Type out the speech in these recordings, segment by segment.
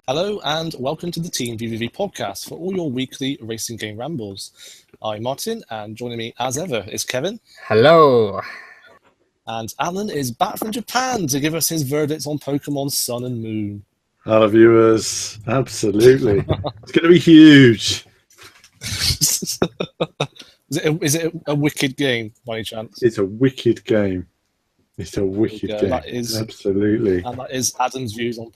Hello and welcome to the Team VVV podcast for all your weekly racing game rambles. I'm Martin and joining me as ever is Kevin. Hello. And Alan is back from Japan to give us his verdicts on Pokemon Sun and Moon. Hello viewers, absolutely. It's going to be huge. Is it a wicked game by any chance? It's a wicked game. It's a wicked game. That is, absolutely. And that is Alan's views on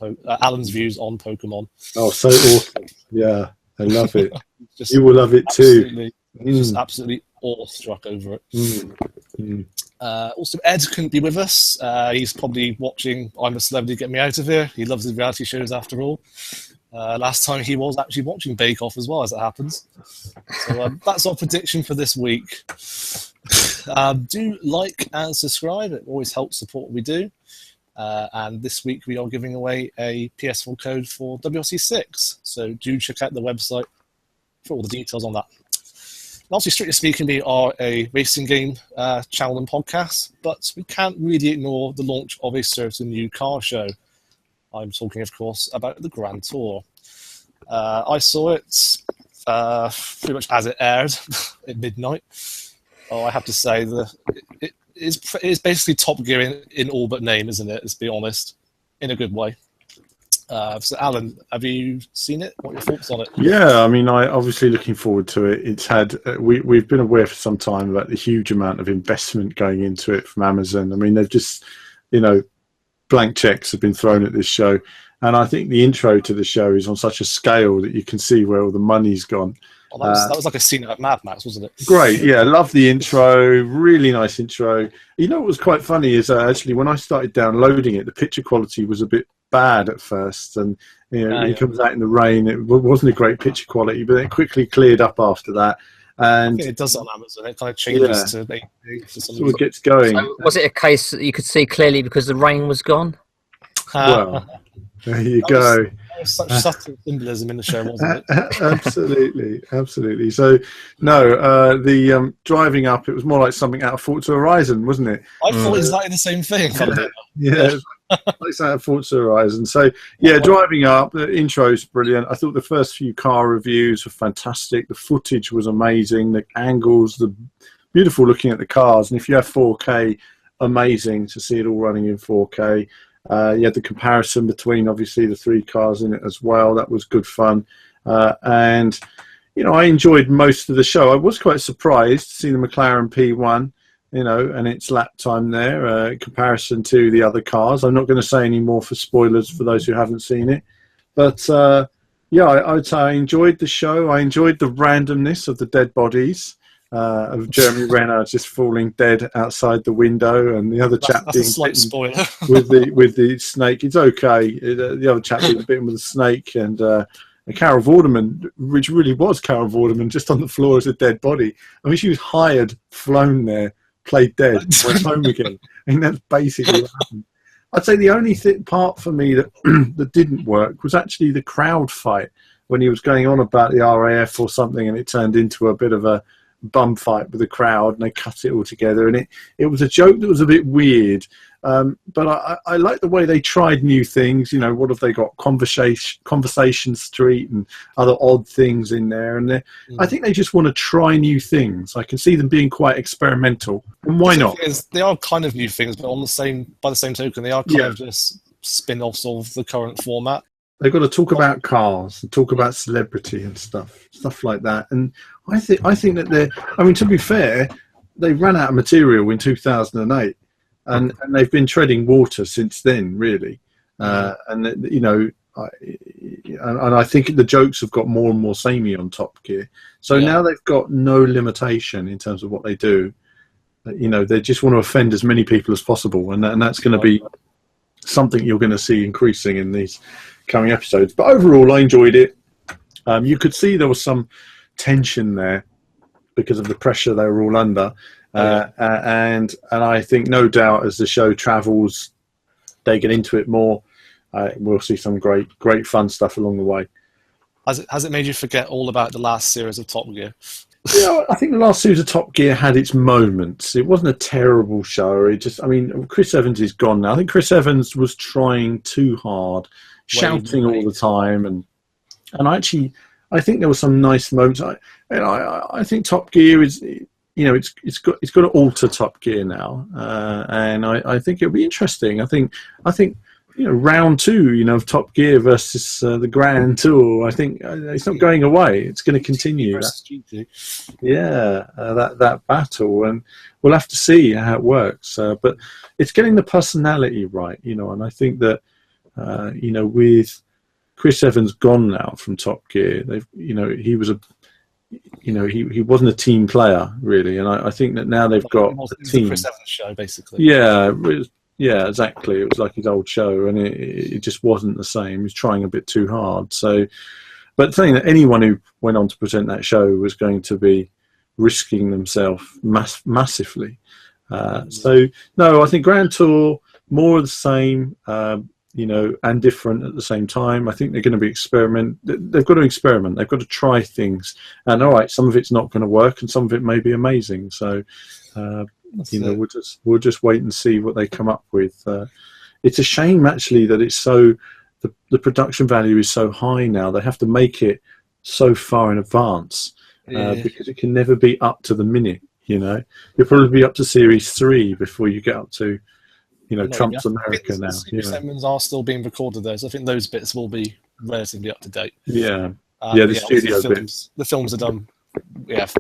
Pokemon. Oh, so awesome. Yeah, I love it. You will love it too. Just absolutely awestruck over it. Also, Ed couldn't be with us. He's probably watching I'm a Celebrity, Get Me Out of Here. He loves his reality shows after all. Last time he was actually watching Bake Off as well, as it happens. So that's our prediction for this week. Do like and subscribe. It always helps support what we do. And this week we are giving away a PS4 code for WRC6. So do check out the website for all the details on that. And obviously, strictly speaking, we are a racing game channel and podcast, but we can't really ignore the launch of a certain new car show. I'm talking, of course, about the Grand Tour. I saw it pretty much as it aired at midnight. Oh, I have to say, it is basically Top Gear in all but name, isn't it? Let's be honest, in a good way. So, Alan, have you seen it? What are your thoughts on it? Yeah, I mean, I obviously looking forward to it. It's had we've been aware for some time about the huge amount of investment going into it from Amazon. I mean, they've just, blank checks have been thrown at this show, and I think the intro to the show is on such a scale that you can see where all the money's gone. Oh, that was like a scene out of Mad Max, wasn't it? Great, yeah, love the intro, really nice intro. You know what was quite funny is actually when I started downloading it, the picture quality was a bit bad at first, and it comes out in the rain. It wasn't a great picture quality, but it quickly cleared up after that. And I think it does on Amazon. It kind of changes to 8 for some reason. It gets going. So was it a case that you could see clearly because the rain was gone? Well, there you go. There was such subtle symbolism in the show, wasn't it? Absolutely. So, no, the driving up, it was more like something out of Forza Horizon, wasn't it? I thought exactly the same thing. Yeah. Like that at Forza Horizon. So, yeah, driving up, the intro's brilliant. I thought the first few car reviews were fantastic. The footage was amazing. The angles, the beautiful looking at the cars. And if you have 4K, amazing to see it all running in 4K. You had the comparison between, obviously, the three cars in it as well. That was good fun. And, I enjoyed most of the show. I was quite surprised to see the McLaren P1. And its lap time there, in comparison to the other cars. I'm not going to say any more for spoilers for those who haven't seen it. But, I would say I enjoyed the show. I enjoyed the randomness of the dead bodies, of Jeremy Renner just falling dead outside the window, and the other chap being a slight spoiler. with the snake. It's okay. The other chap being bitten with a snake, and Carol Vorderman, which really was Carol Vorderman, just on the floor as a dead body. I mean, she was hired, flown there, played dead, went home again. I mean, that's basically what happened. I'd say the only part for me that that didn't work was actually the crowd fight when he was going on about the RAF or something, and it turned into a bit of a bum fight with the crowd, and they cut it all together, and it was a joke that was a bit weird. But I like the way they tried new things. What have they got? Conversation Street and other odd things in there. And I think they just want to try new things. I can see them being quite experimental. And why not? They are kind of new things, but by the same token, they are kind of just spin-offs of the current format. They've got to talk about cars and talk about celebrity and stuff like that. And I think that to be fair, they ran out of material in 2008. And they've been treading water since then, really. And I think the jokes have got more and more samey on Top Gear. So now they've got no limitation in terms of what they do. They just want to offend as many people as possible, and that's going to be something you're going to see increasing in these coming episodes. But overall, I enjoyed it. You could see there was some tension there because of the pressure they were all under. And I think no doubt as the show travels, they get into it more. We'll see some great fun stuff along the way. Has it made you forget all about the last series of Top Gear? Yeah, I think the last series of Top Gear had its moments. It wasn't a terrible show. It just, I mean, Chris Evans is gone now. I think Chris Evans was trying too hard, shouting all the time, and I think there were some nice moments. I think Top Gear is, it's got to alter Top Gear now, and I think it'll be interesting. I think round 2, of Top Gear versus the Grand Tour. I think it's not going away. It's going to continue. That battle, and we'll have to see how it works. But it's getting the personality right, and I think that with Chris Evans gone now from Top Gear, he was he wasn't a team player really, and I think that now they've got a team. Chris Evans show basically. Yeah, exactly. It was like his old show, and it just wasn't the same. He was trying a bit too hard. So, but saying that anyone who went on to present that show was going to be risking themselves massively. So, no, I think Grand Tour, more of the same, and different at the same time. I think they're going to be They've got to experiment. They've got to try things. And all right, some of it's not going to work, and some of it may be amazing. So. We'll just wait and see what they come up with. It's a shame actually that it's so the production value is so high now. They have to make it so far in advance because it can never be up to the minute. You'll probably be up to Series 3 before you get up to Trump's America now. Segments are still being recorded there, so I think those bits will be relatively up to date. The studio bits. The films are done.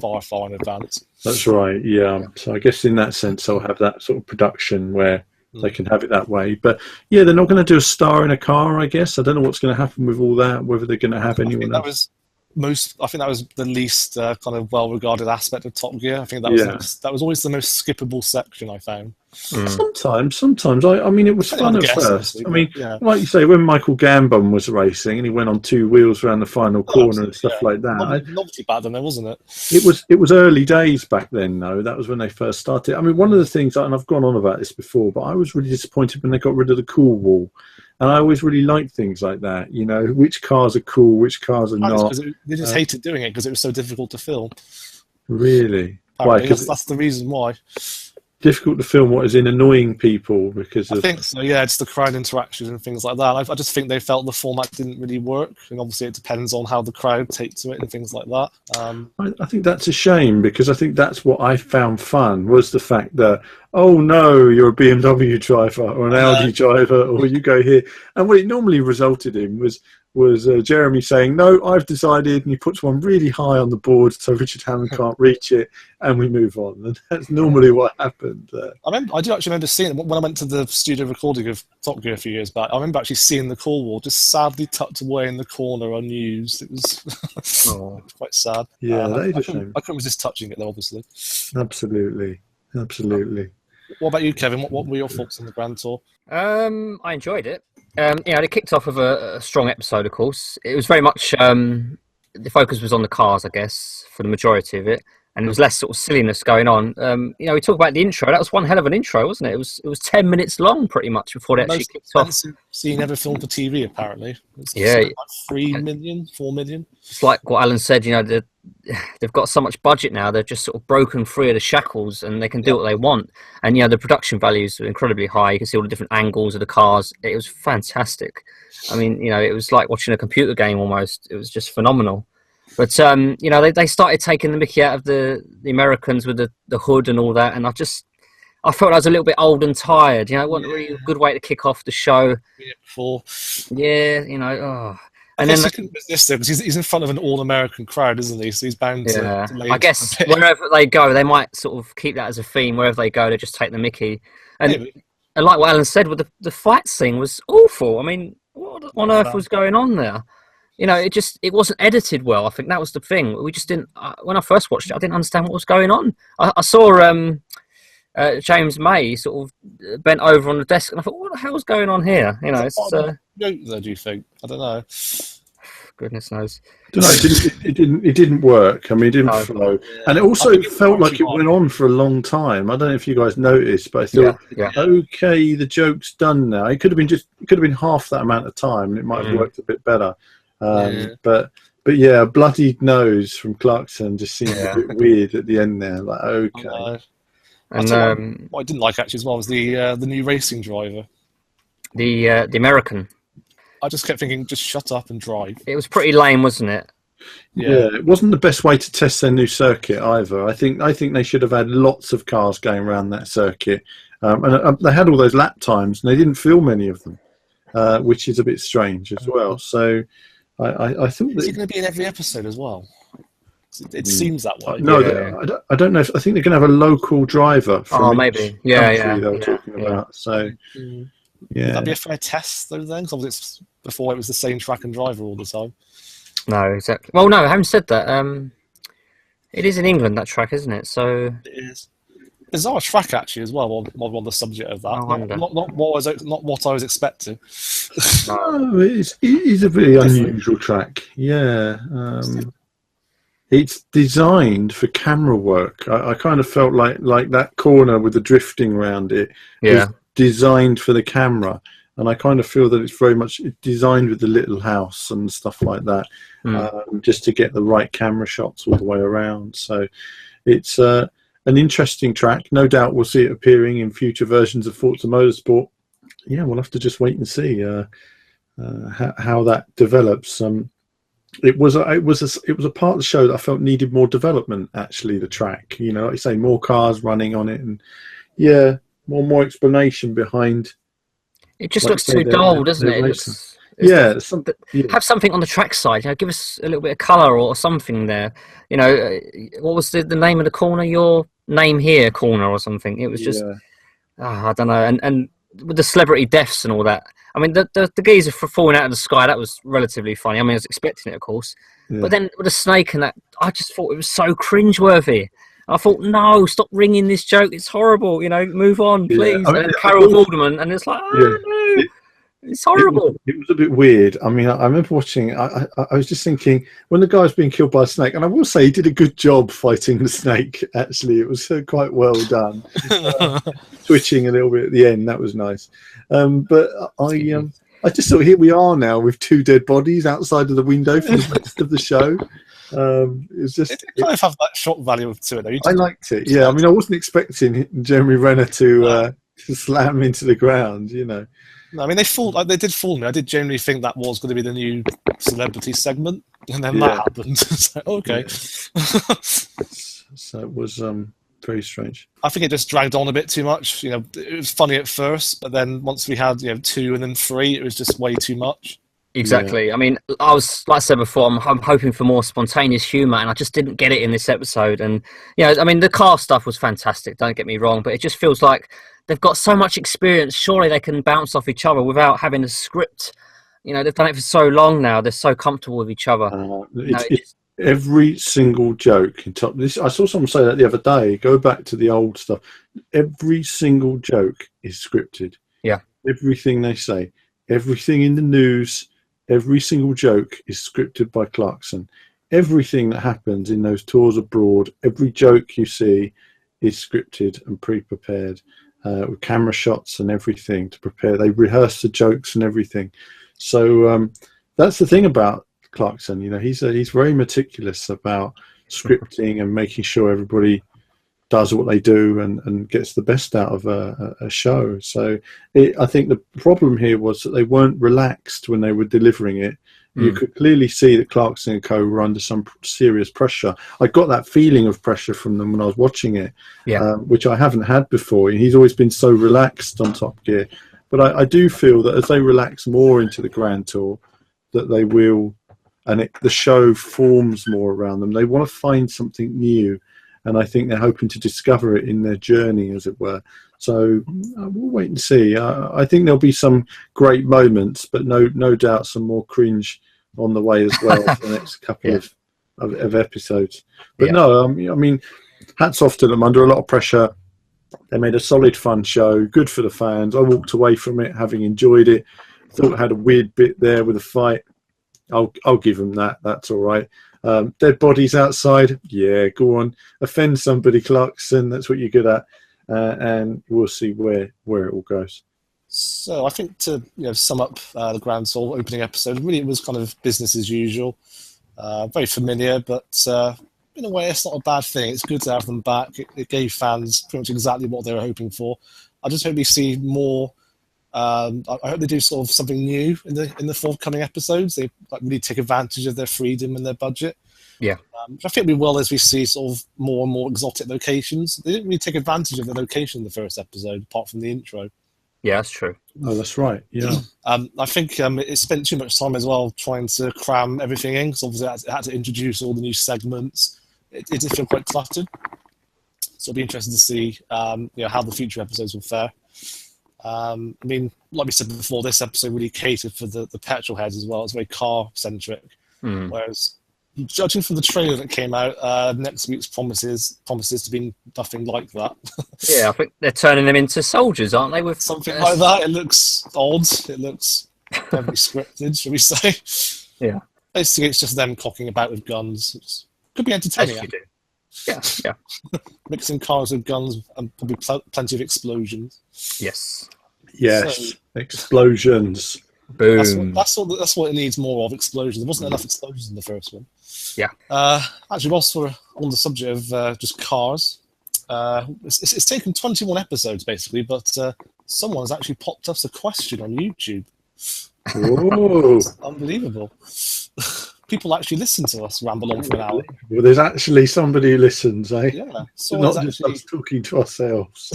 Far in advance. That's right. Yeah. So I guess in that sense, they'll have that sort of production where they can have it that way. But they're not going to do a star in a car. I guess I don't know what's going to happen with all that. Whether they're going to have anyone else. I think that was the least kind of well-regarded aspect of Top Gear. I think that was always the most skippable section I found. Sometimes. I mean, it was fun at first. I mean, like you say, when Michael Gambon was racing and he went on 2 wheels around the final corner and stuff like that. Novelty back then, wasn't it? It was early days back then, though. That was when they first started. I mean, one of the things, and I've gone on about this before, but I was really disappointed when they got rid of the cool wall. And I always really liked things like that, which cars are cool, which cars are not. They just hated doing it because it was so difficult to film. Really? Why? That's the reason why. Difficult to film what is in annoying people because I think so, yeah, it's the crowd interaction and things like that. I just think they felt the format didn't really work, and obviously it depends on how the crowd take to it and things like that. I think that's a shame because I think that's what I found fun was the fact that, oh no, you're a BMW driver or an Audi driver or you go here. And what it normally resulted in was Jeremy saying, no, I've decided, and he puts one really high on the board so Richard Hammond can't reach it, and we move on. And that's normally what happened. I do actually remember seeing it when I went to the studio recording of Top Gear a few years back. I remember actually seeing the call wall just sadly tucked away in the corner unused. It was quite sad. Yeah, that is a shame. I couldn't resist touching it though, obviously. Absolutely. What about you, Kevin? What were your thoughts on the Grand Tour? I enjoyed it. They kicked off with a strong episode, of course. It was very much the focus was on the cars, I guess, for the majority of it, and there was less sort of silliness going on. We talk about the intro. That was one hell of an intro, wasn't it? It was 10 minutes long, pretty much, before they actually kicked off. Scene ever filmed for TV, apparently. It's like 3 million, 4 million. It's like what Alan said. They've got so much budget now. They've just sort of broken free of the shackles, and they can do what they want. And the production values are incredibly high. You can see all the different angles of the cars. It was fantastic. I mean, it was like watching a computer game almost. It was just phenomenal. But they started taking the mickey out of the Americans with the hood and all that, and I felt I was a little bit old and tired. It wasn't really a good way to kick off the show. And then he couldn't resist it because he's in front of an all-American crowd, isn't he? So he's bound to lay I guess wherever they go, they might sort of keep that as a theme. Wherever they go, they just take the mickey. And like what Alan said, with the fight scene was awful. I mean, what on earth was going on there? It wasn't edited well. I think that was the thing. We just didn't. When I first watched it, I didn't understand what was going on. I saw James May sort of bent over on the desk, and I thought, what the hell's going on here? Do you think? I don't know. Goodness knows. I don't know. It didn't work. I mean, it didn't flow, and it also felt like it went on for a long time. I don't know if you guys noticed, but I thought, okay, the joke's done now. It could have been half that amount of time, and it might have worked a bit better. But But yeah, a bloodied nose from Clarkson just seemed a bit weird at the end there. Like, okay. And what I didn't like actually as well was the new racing driver. The American. I just kept thinking, just shut up and drive. It was pretty lame, wasn't it? Yeah, it wasn't the best way to test their new circuit either. I think they should have had lots of cars going around that circuit, and they had all those lap times, and they didn't film any of them, which is a bit strange as well. So I thought is it going to be in every episode as well? It seems that way. No, I don't know. I think they're going to have a local driver. From maybe. They were talking about. So yeah, would that be a fair test though? Then, because it's before it was the same track and driver all the time. No, exactly. Well, no, having said that, it is in England, that track, isn't it? So it is. Bizarre track actually as well. On the subject of that, not what I was expecting. No, it is a very unusual track. Yeah, it's designed for camera work. I kind of felt like that corner with the drifting around it was designed for the camera. And I kind of feel that it's very much designed with the little house and stuff like that, just to get the right camera shots all the way around. So it's an interesting track. No doubt we'll see it appearing in future versions of Forza Motorsport. Yeah, we'll have to just wait and see how that develops. It was a part of the show that I felt needed more development. Actually, the track, like you say, more cars running on it, and more explanation behind. It just looks too dull, doesn't it? Have something on the track side. Give us a little bit of colour or something there. What was the name of the corner? Your name here corner or something. It was just, I don't know. And with the celebrity deaths and all that. I mean, the geezer for falling out of the sky, that was relatively funny. I mean, I was expecting it, of course. Yeah. But then with the snake and that, I just thought it was so cringeworthy. I thought, no, stop ringing this joke. It's horrible. Move on, please. I mean, and Carol Vorderman, and it's like, no, it's horrible. It was a bit weird. I mean, I remember watching. I was just thinking when the guy was being killed by a snake, and I will say he did a good job fighting the snake. Actually, it was quite well done. Twitching a little bit at the end, that was nice. But I just thought, here we are now with two dead bodies outside of the window for the rest of the show. It's just it kind of have that shock value to it though. I liked it. I mean, I wasn't expecting Jeremy Renner to slam into the ground. No, I mean they did fool me. I did genuinely think that was going to be the new celebrity segment, and then that happened. So, okay. So it was very strange. I think it just dragged on a bit too much. It was funny at first, but then once we had 2 and then 3, it was just way too much. Exactly. I mean, like I said before, I'm hoping for more spontaneous humour, and I just didn't get it in this episode. And I mean, the car stuff was fantastic. Don't get me wrong, but it just feels like they've got so much experience. Surely they can bounce off each other without having a script. They've done it for so long now. They're so comfortable with each other. It's every single joke in top. This I saw someone say that the other day. Go back to the old stuff. Every single joke is scripted. Yeah. Everything they say, everything in the news. Every single joke is scripted by Clarkson. Everything that happens in those tours abroad, every joke you see is scripted and pre-prepared with camera shots and everything to prepare. They rehearse the jokes and everything. So that's the thing about Clarkson. He's very meticulous about scripting and making sure everybody does what they do and gets the best out of a show. So I think the problem here was that they weren't relaxed when they were delivering it. You could clearly see that Clarkson and co were under some serious pressure. I got that feeling of pressure from them when I was watching it, which I haven't had before. He's always been so relaxed on Top Gear. But I do feel that as they relax more into the Grand Tour, that they will, and the show forms more around them. They want to find something new. And I think they're hoping to discover it in their journey, as it were. So we'll wait and see. I think there'll be some great moments, but no doubt some more cringe on the way as well for the next couple of episodes. But no, I mean, hats off to them. Under a lot of pressure, they made a solid, fun show. Good for the fans. I walked away from it having enjoyed it. Thought it had a weird bit there with a fight. I'll give them that. That's all right. Dead bodies outside, go on, offend somebody, Clarkson. That's what you're good at, and we'll see where it all goes. So I think to sum up the Grand Tour opening episode, really it was kind of business as usual. Very familiar, but in a way, it's not a bad thing. It's good to have them back. It gave fans pretty much exactly what they were hoping for. I just hope we see more. I hope they do sort of something new in the forthcoming episodes. They really take advantage of their freedom and their budget. Yeah. I think we will as we see sort of more and more exotic locations. They didn't really take advantage of the location in the first episode, apart from the intro. Yeah, that's true. Oh, that's right. Yeah. I think it spent too much time as well trying to cram everything in, because obviously it had to introduce all the new segments. It did feel quite cluttered. So it'll be interesting to see how the future episodes will fare. I mean, like we said before, this episode really catered for the petrol heads as well. It's very car-centric. Whereas, judging from the trailer that came out, next week's promises to be nothing like that. Yeah, I think they're turning them into soldiers, aren't they? With something like that. It looks odd. It looks heavily scripted, shall we say? Yeah. Basically, it's just them cocking about with guns. It could be entertaining. As you do. Yeah. Mixing cars with guns and probably plenty of explosions. Yes. Yes. So, explosions. Boom. That's what it needs more of, explosions. There wasn't enough explosions in the first one. Yeah. Actually, whilst we're on the subject of just cars, it's taken 21 episodes basically, but someone's actually popped us a question on YouTube. Oh, unbelievable! People actually listen to us ramble on for an hour. Well, there's actually somebody who listens, eh? Yeah, not just us talking to ourselves.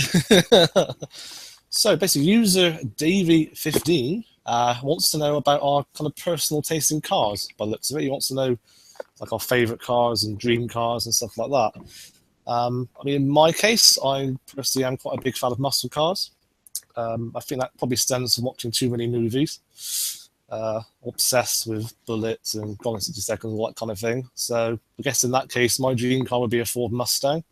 So basically, user Davey15 wants to know about our kind of personal taste in cars. By the looks of it, he wants to know like our favourite cars and dream cars and stuff like that. I mean, in my case, I personally am quite a big fan of muscle cars. I think that probably stems from watching too many movies. Obsessed with bullets and Gone in 60 Seconds, all that kind of thing. So I guess in that case, my dream car would be a Ford Mustang.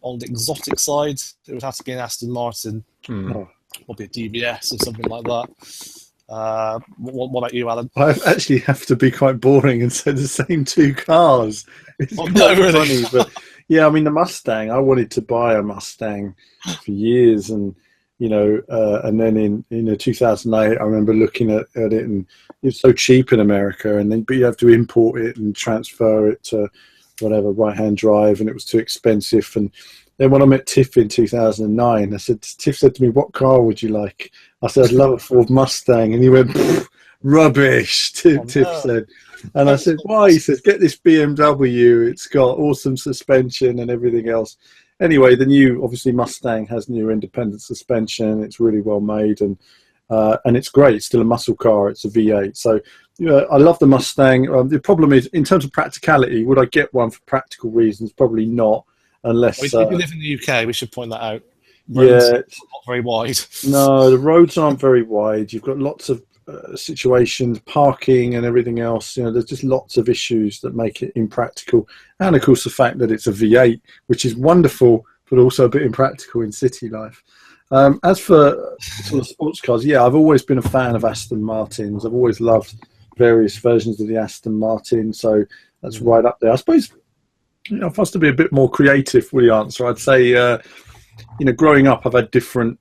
On the exotic side, it would have to be an Aston Martin, probably a DBS or something like that. What about you, Alan? I actually have to be quite boring and say the same two cars. It's quite really? funny, but yeah, I mean the Mustang. I wanted to buy a Mustang for years, and and then in 2008, I remember looking at it, and it was so cheap in America, but you have to import it and transfer it to whatever right-hand drive, and it was too expensive. And then when I met Tiff in 2009, Tiff said to me, "What car would you like?" I said, "I'd love a Ford Mustang," and he went, "Rubbish." Tiff said, and I said, "Why?" He says, "Get this BMW. It's got awesome suspension and everything else." Anyway, the new, obviously, Mustang has new independent suspension. It's really well made, and it's great. It's still a muscle car. It's a V8. So I love the Mustang. The problem is, in terms of practicality, would I get one for practical reasons? Probably not, unless... If you live in the UK, we should point that out. Roads are not very wide. No, the roads aren't very wide. You've got lots of situations, parking and everything else. There's just lots of issues that make it impractical. And, of course, the fact that it's a V8, which is wonderful, but also a bit impractical in city life. As for sort of sports cars, yeah, I've always been a fan of Aston Martins. I've always loved various versions of the Aston Martin, so that's right up there. I suppose, if I was to be a bit more creative with the answer, I'd say, growing up, I've had different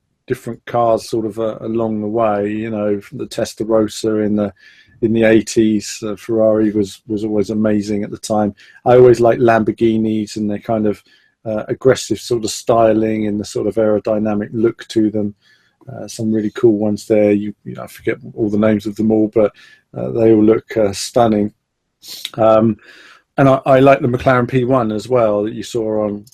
cars sort of along the way. From the Testarossa in the 80s, Ferrari was always amazing at the time. I always liked Lamborghinis and their kind of aggressive sort of styling and the sort of aerodynamic look to them. Some really cool ones there. I forget all the names of them all, but they all look stunning. And I like the McLaren P1 as well that you saw on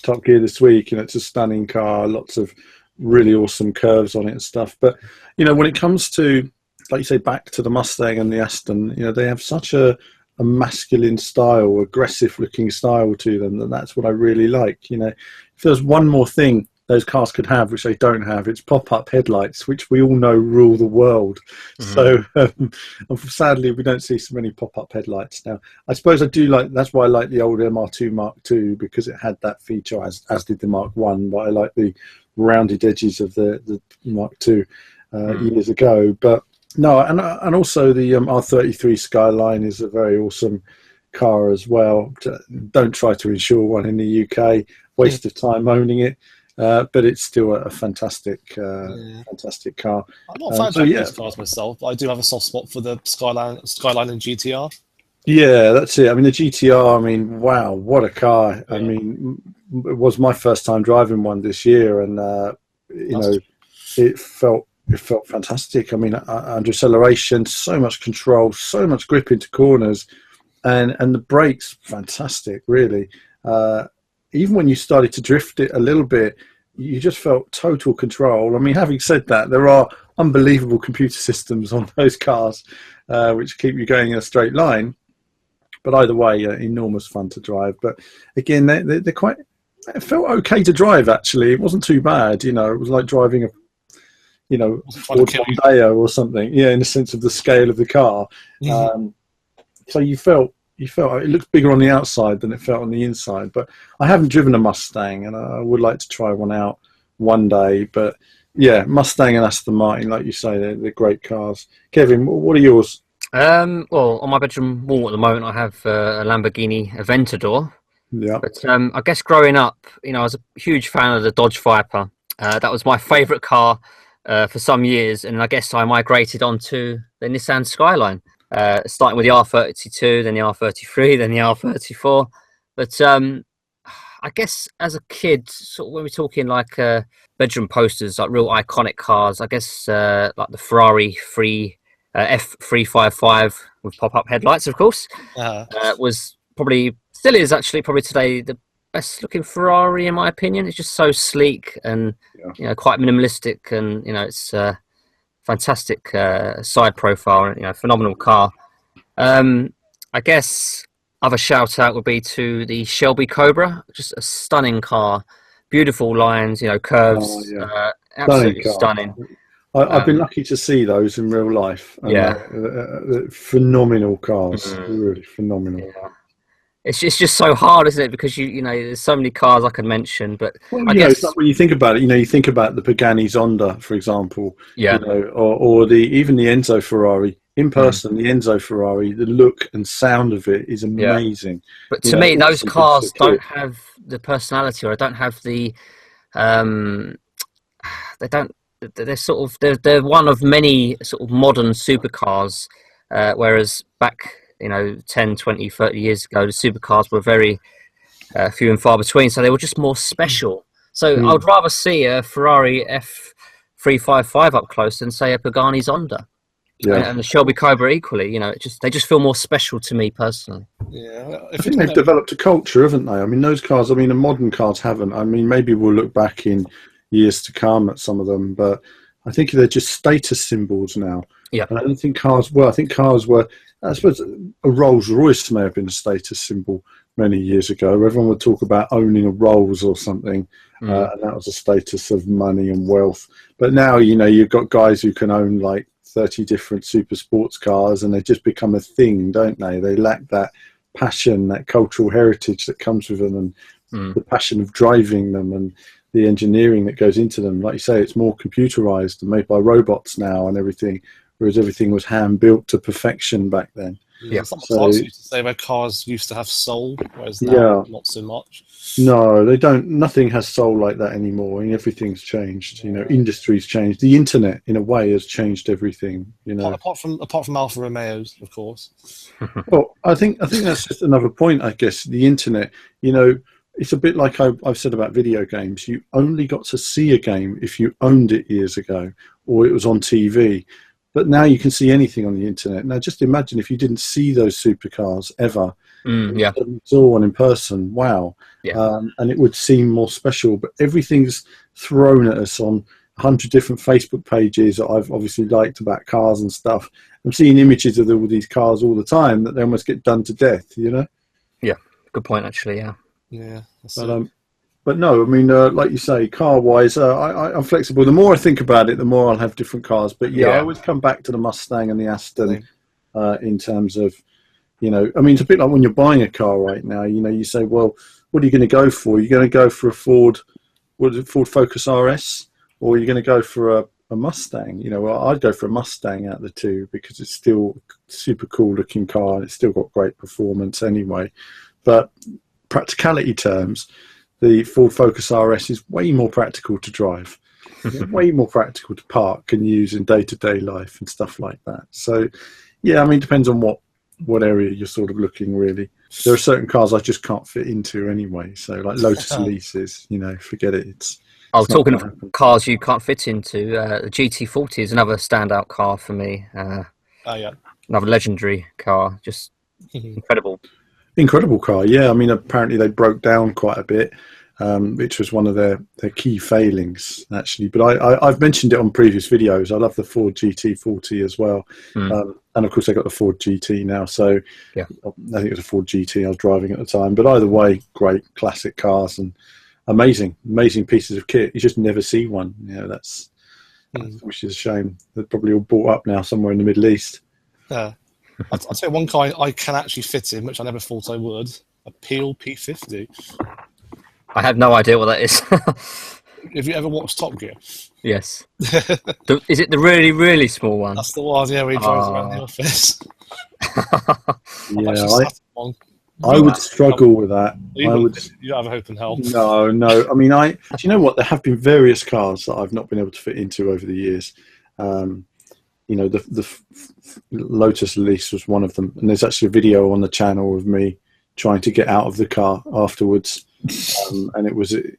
Top Gear this week. It's a stunning car, lots of really awesome curves on it and stuff. But, when it comes to, like you say, back to the Mustang and the Aston, they have such a masculine style, aggressive looking style to them, that's what I really like. If there's one more thing those cars could have, which they don't have, it's pop-up headlights, which we all know rule the world. So sadly, we don't see so many pop-up headlights now. I suppose I do like, that's why I like the old MR2 Mark II, because it had that feature, as did the Mark I, but I like the rounded edges of the Mark II years ago. But no, and also the R33 Skyline is a very awesome car as well. Don't try to insure one in the UK. Waste of time owning it. but it's still a fantastic, fantastic car. I'm not a fan of Japanese cars myself, but I do have a soft spot for the Skyline and GTR. Yeah, that's it. I mean, the GTR, I mean, wow, what a car. Yeah. I mean, it was my first time driving one this year, and, you know, it felt fantastic. I mean, under acceleration, so much control, so much grip into corners, and the brakes, fantastic, really. Even when you started to drift it a little bit, you just felt total control. I mean, having said that, there are unbelievable computer systems on those cars which keep you going in a straight line. But either way, enormous fun to drive. But again, they're quite. It felt okay to drive. Actually, it wasn't too bad. You know, it was like driving a, you know, Ford Mondeo or something. Yeah, in the sense of the scale of the car. Mm-hmm. So you felt it looked bigger on the outside than it felt on the inside. But I haven't driven a Mustang, and I would like to try one out one day. But yeah, Mustang and Aston Martin, like you say, they're great cars. Kevin, what are yours? Well, on my bedroom wall at the moment, I have a Lamborghini Aventador. Yeah. But I guess growing up, you know, I was a huge fan of the Dodge Viper. That was my favourite car for some years, and I guess I migrated onto the Nissan Skyline, starting with the R32, then the R33, then the R34. But I guess as a kid, sort of when we're talking like bedroom posters, like real iconic cars, I guess like the Ferrari F355 with pop-up headlights, of course, was probably, still is actually probably today the best looking Ferrari in my opinion. It's just so sleek and you know, quite minimalistic, and you know, it's a fantastic side profile, and you know, phenomenal car. I guess other shout out would be to the Shelby Cobra, just a stunning car, beautiful lines, you know, curves, absolutely stunning. I've been lucky to see those in real life. Phenomenal cars, really phenomenal. Yeah. It's just so hard, isn't it? Because you know, there's so many cars I could mention, but well, I guess when you think about it, you know, you think about the Pagani Zonda, for example, you know, or even the Enzo Ferrari. In person, the Enzo Ferrari, the look and sound of it is amazing. But to me, those cars don't have the personality, or don't have the they don't. They're sort of they're one of many sort of modern supercars, whereas back, you know, 10, 20, 30 years ago, the supercars were very few and far between, so they were just more special. So I would rather see a Ferrari F355 up close than say a Pagani Zonda. And the Shelby Cobra equally, you know, they just feel more special to me personally. Yeah, I think they've developed a culture, haven't they? I mean, those cars, I mean, the modern cars haven't. I mean, maybe we'll look back in years to come at some of them, but I think they're just status symbols now. Yeah. And I don't think cars were. I think cars were, I suppose a Rolls Royce may have been a status symbol many years ago. Everyone would talk about owning a Rolls or something, and that was a status of money and wealth. But now, you know, you've got guys who can own like 30 different super sports cars, and they just become a thing, don't they? They lack that passion, that cultural heritage that comes with them, and the passion of driving them, and the engineering that goes into them. Like you say, it's more computerized and made by robots now and everything, whereas everything was hand built to perfection back then. Yeah, so, used to say where cars used to have soul, whereas now not so much. No, they don't. Nothing has soul like that anymore. I mean, everything's changed. You know, industry's changed. The internet, in a way, has changed everything. You know, apart from Alfa Romeos, of course. Well, I think that's just another point. I guess the internet. You know, it's a bit like I've said about video games. You only got to see a game if you owned it years ago, or it was on TV. But now you can see anything on the internet. Now, just imagine if you didn't see those supercars ever. You saw one in person. Wow. Yeah. And it would seem more special. But everything's thrown at us on 100 different Facebook pages that I've obviously liked about cars and stuff. I'm seeing images of all these cars all the time that they almost get done to death, you know? Yeah, good point, actually, yeah. Yeah. But no, I mean, like you say, car-wise, I'm flexible. The more I think about it, the more I'll have different cars. But I always come back to the Mustang and the Aston in terms of, you know, I mean, it's a bit like when you're buying a car right now. You know, you say, well, what are you going to go for? You're going to go for a Ford Focus RS, or you're going to go for a Mustang? You know, well, I'd go for a Mustang out of the two because it's still a super cool looking car and it's still got great performance anyway. But practicality terms, the Ford Focus RS is way more practical to drive, way more practical to park and use in day-to-day life and stuff like that. So, yeah, I mean, it depends on what area you're sort of looking, really. There are certain cars I just can't fit into anyway. So, like Lotus Elises, you know, forget it. It's talking of cars you can't fit into, the GT40 is another standout car for me. Another legendary car, just incredible. Incredible car, yeah. I mean, apparently they broke down quite a bit, which was one of their key failings, actually. But I've mentioned it on previous videos. I love the Ford GT40 as well. And, of course, I got the Ford GT now. So yeah. I think it was a Ford GT I was driving at the time. But either way, great classic cars and amazing pieces of kit. You just never see one. You know, that's which is a shame. They're probably all bought up now somewhere in the Middle East. I'll tell you one car I can actually fit in, which I never thought I would. A Peel P50. I have no idea what that is. Have you ever watched Top Gear? Yes. Is it the really, really small one? That's the one, yeah, where he drives around the office. Yeah, I would struggle with that. You don't have a hope in hell. No. I mean, do you know what? There have been various cars that I've not been able to fit into over the years. You know, the Lotus Elise was one of them, and there's actually a video on the channel of me trying to get out of the car afterwards, and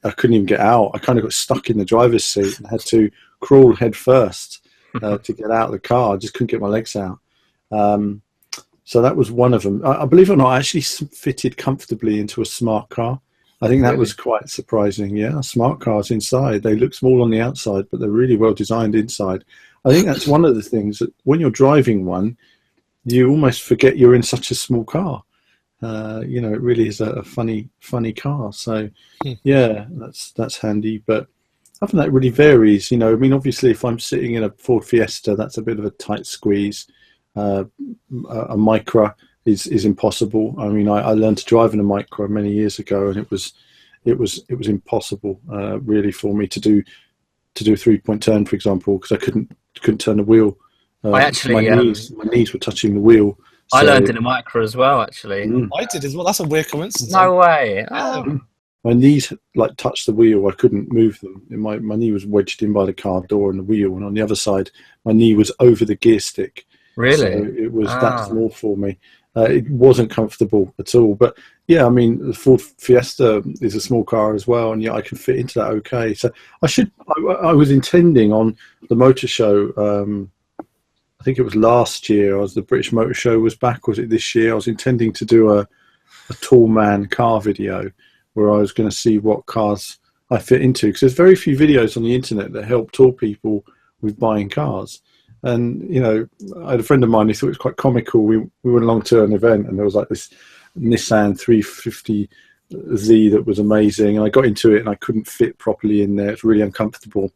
I couldn't even get out. I kind of got stuck in the driver's seat and had to crawl head first to get out of the car. I just couldn't get my legs out. So that was one of them. I believe it or not, I actually fitted comfortably into a smart car. I think that was quite surprising. Yeah, smart cars inside. They look small on the outside, but they're really well designed inside. I think that's one of the things that when you're driving one, you almost forget you're in such a small car. You know, it really is a funny car. So, yeah, that's handy. But other than that, it really varies. You know, I mean, obviously, if I'm sitting in a Ford Fiesta, that's a bit of a tight squeeze. A Micra is impossible. I mean, I learned to drive in a Micra many years ago, and it was impossible, really, for me to do a 3-point turn, for example, because I couldn't turn the wheel. My knees were touching the wheel. So, I learned in a Micra as well, actually. I did as well. That's a weird coincidence. No way. My knees like touched the wheel. I couldn't move them. My knee was wedged in by the car door and the wheel, and on the other side, my knee was over the gear stick. Really? So it was that small for me. It wasn't comfortable at all. But yeah, I mean, the Ford Fiesta is a small car as well, and yeah, I can fit into that okay. So I was intending on the motor show. I think it was last year. The British Motor Show was back. Was it this year? I was intending to do a tall man car video where I was going to see what cars I fit into, because there's very few videos on the internet that help tall people with buying cars. And, you know, I had a friend of mine who thought it was quite comical. We went along to an event and there was like this Nissan 350Z that was amazing. And I got into it and I couldn't fit properly in there. It's really uncomfortable.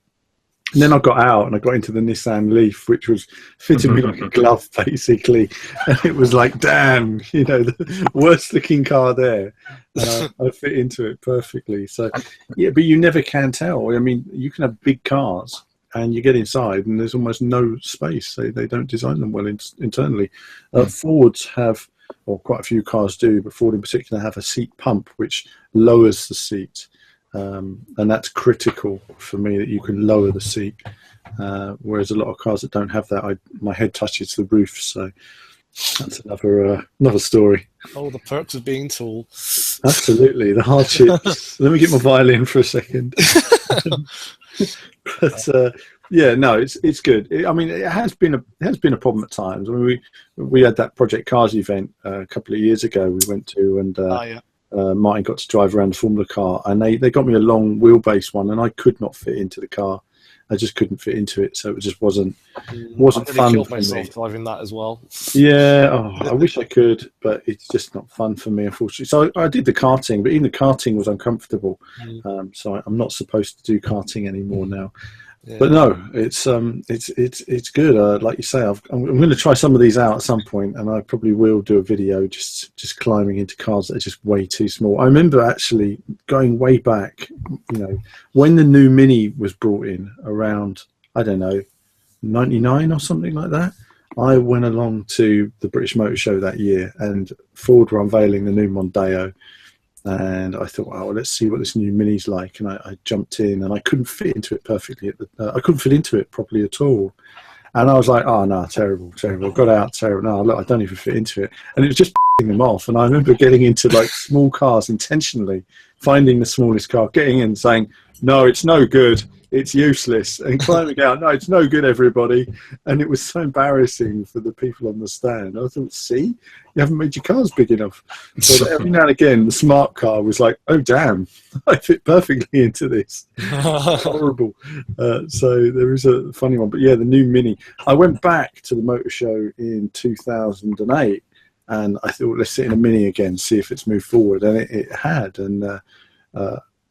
And then I got out and I got into the Nissan Leaf, which was fitting me like a glove, basically. And it was like, damn, you know, the worst looking car there. I fit into it perfectly. So, yeah, but you never can tell. I mean, you can have big cars and you get inside and there's almost no space. They don't design them well internally. Fords have, or quite a few cars do, but Ford in particular have a seat pump which lowers the seat. And that's critical for me, that you can lower the seat, whereas a lot of cars that don't have that, my head touches the roof. So that's another story. Oh, the perks of being tall. Absolutely, the hardships. Let me get my violin for a second. But yeah, no, it's good. I mean, it has been a problem at times. I mean, we had that Project Cars event a couple of years ago. We went to and. Martin got to drive around the Formula car, and they got me a long wheelbase one, and I could not fit into the car. I just couldn't fit into it, so it just wasn't fun. I killed myself driving that as well. Yeah, I wish I could, but it's just not fun for me, unfortunately. So I did the karting, but even the karting was uncomfortable. So I'm not supposed to do karting anymore now. Yeah. But no, it's good. Like you say, I'm going to try some of these out at some point, and I probably will do a video just climbing into cars that are just way too small. I remember actually going way back, you know, when the new Mini was brought in around, I don't know, 99 or something like that. I went along to the British Motor Show that year, and Ford were unveiling the new Mondeo. And I thought, oh, well, let's see what this new Mini's like. And I jumped in, and I couldn't fit into it perfectly. I couldn't fit into it properly at all. And I was like, oh, no, terrible. Got out, terrible. No, look, I don't even fit into it. And it was just them off. And I remember getting into like small cars intentionally, finding the smallest car, getting in, saying, no, it's no good. It's useless. And climbing out, no, it's no good, everybody. And it was so embarrassing for the people on the stand. I thought, see, you haven't made your cars big enough. But every now and again, the smart car was like, oh, damn, I fit perfectly into this. Horrible. So there is a funny one. But yeah, the new Mini. I went back to the motor show in 2008, and I thought, let's sit in a Mini again, see if it's moved forward. And it had. And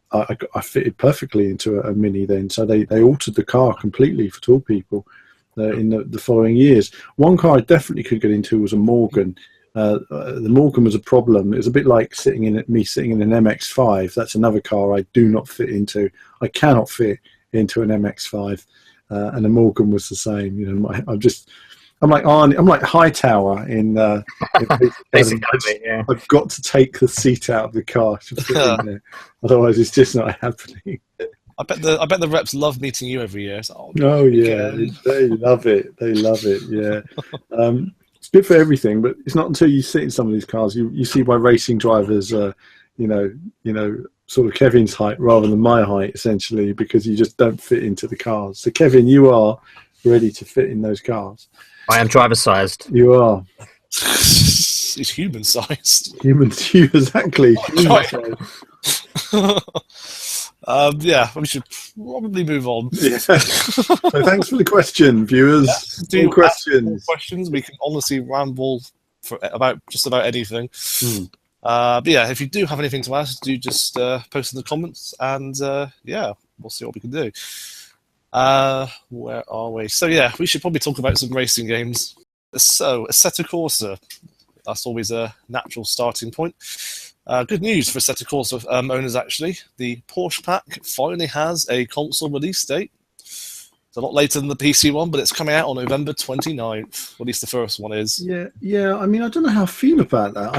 I fitted perfectly into a Mini then. So they altered the car completely for tall people in the following years. One car I definitely could get into was a Morgan. The Morgan was a problem. It was a bit like sitting in an MX-5. That's another car I do not fit into. I cannot fit into an MX-5, and the Morgan was the same. You know, I'm like Arnie, I'm like Hightower in Basically, yeah. I've got to take the seat out of the car to fit in there. Otherwise, it's just not happening. I bet the reps love meeting you every year. So, yeah, they love it. They love it. Yeah, it's good for everything, but it's not until you sit in some of these cars you see why racing drivers, sort of Kevin's height rather than my height, essentially, because you just don't fit into the cars. So, Kevin, you are ready to fit in those cars. I am driver-sized. You are. He's human-sized. Exactly. Yeah, we should probably move on. Yeah. So thanks for the question, viewers. Yeah, more questions. More questions. We can honestly ramble about just about anything. But yeah, if you do have anything to ask, do just post in the comments, and yeah, we'll see what we can do. Where are we? So yeah, we should probably talk about some racing games. So Assetto Corsa, that's always a natural starting point. Good news for Assetto Corsa owners, actually. The Porsche pack finally has a console release date. It's a lot later than the PC one, but it's coming out on November 29th. At least the first one is. Yeah. I mean, I don't know how I feel about that.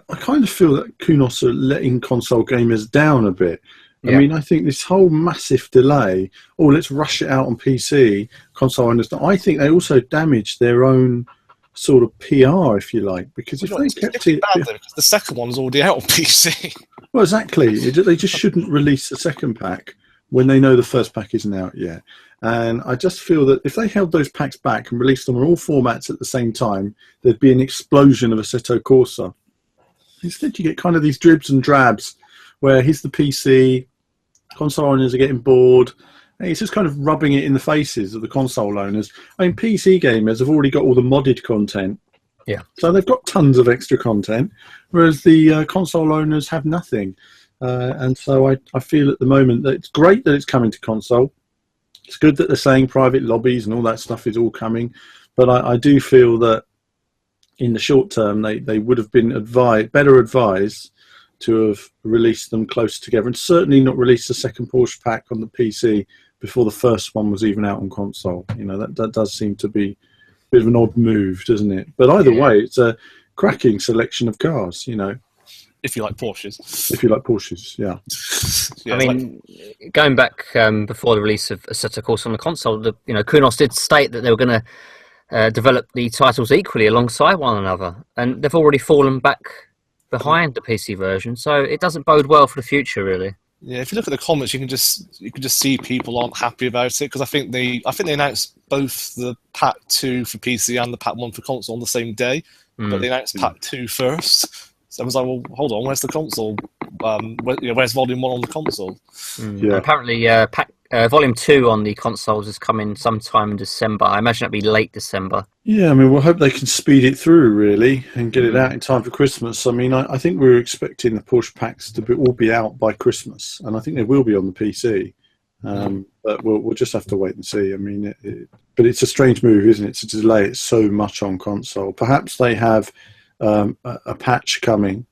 I kind of feel that Kunos are letting console gamers down a bit. I mean, I think this whole massive delay, let's rush it out on PC, console owners, I think they also damage their own sort of PR, if you like, because if they kept it... bad, though, because the second one's already out on PC. Well, exactly. They just shouldn't release the second pack when they know the first pack isn't out yet. And I just feel that if they held those packs back and released them on all formats at the same time, there'd be an explosion of Assetto Corsa. Instead, you get kind of these dribs and drabs, where here's the PC, console owners are getting bored. It's just kind of rubbing it in the faces of the console owners. I mean, PC gamers have already got all the modded content. Yeah. So they've got tons of extra content, whereas the console owners have nothing. And so I feel at the moment that it's great that it's coming to console. It's good that they're saying private lobbies and all that stuff is all coming. But I do feel that in the short term, they would have been better advised to have released them closer together, and certainly not released the second Porsche pack on the PC before the first one was even out on console. You know, that does seem to be a bit of an odd move, doesn't it? But either way, it's a cracking selection of cars, you know. If you like Porsches. If you like Porsches, yeah. I mean, going back before the release of Assetto Corsa on the console, Kunos did state that they were going to develop the titles equally alongside one another, and they've already fallen back behind the PC version, so it doesn't bode well for the future, really. Yeah, if you look at the comments, you can just see people aren't happy about it, because I think they announced both the Pack 2 for PC and the Pack 1 for console on the same day, but they announced Pack 2 first. So I was like, well, hold on, where's the console? Where's Volume 1 on the console? Yeah. Apparently, Volume 2 on the consoles is coming sometime in December. I imagine it'll be late December. Yeah, I mean, we'll hope they can speed it through, really, and get it out in time for Christmas. I mean, I think we're expecting the Porsche packs to all be out by Christmas, and I think they will be on the PC. But we'll just have to wait and see. I mean, but it's a strange move, isn't it, to delay it so much on console. Perhaps they have a patch coming,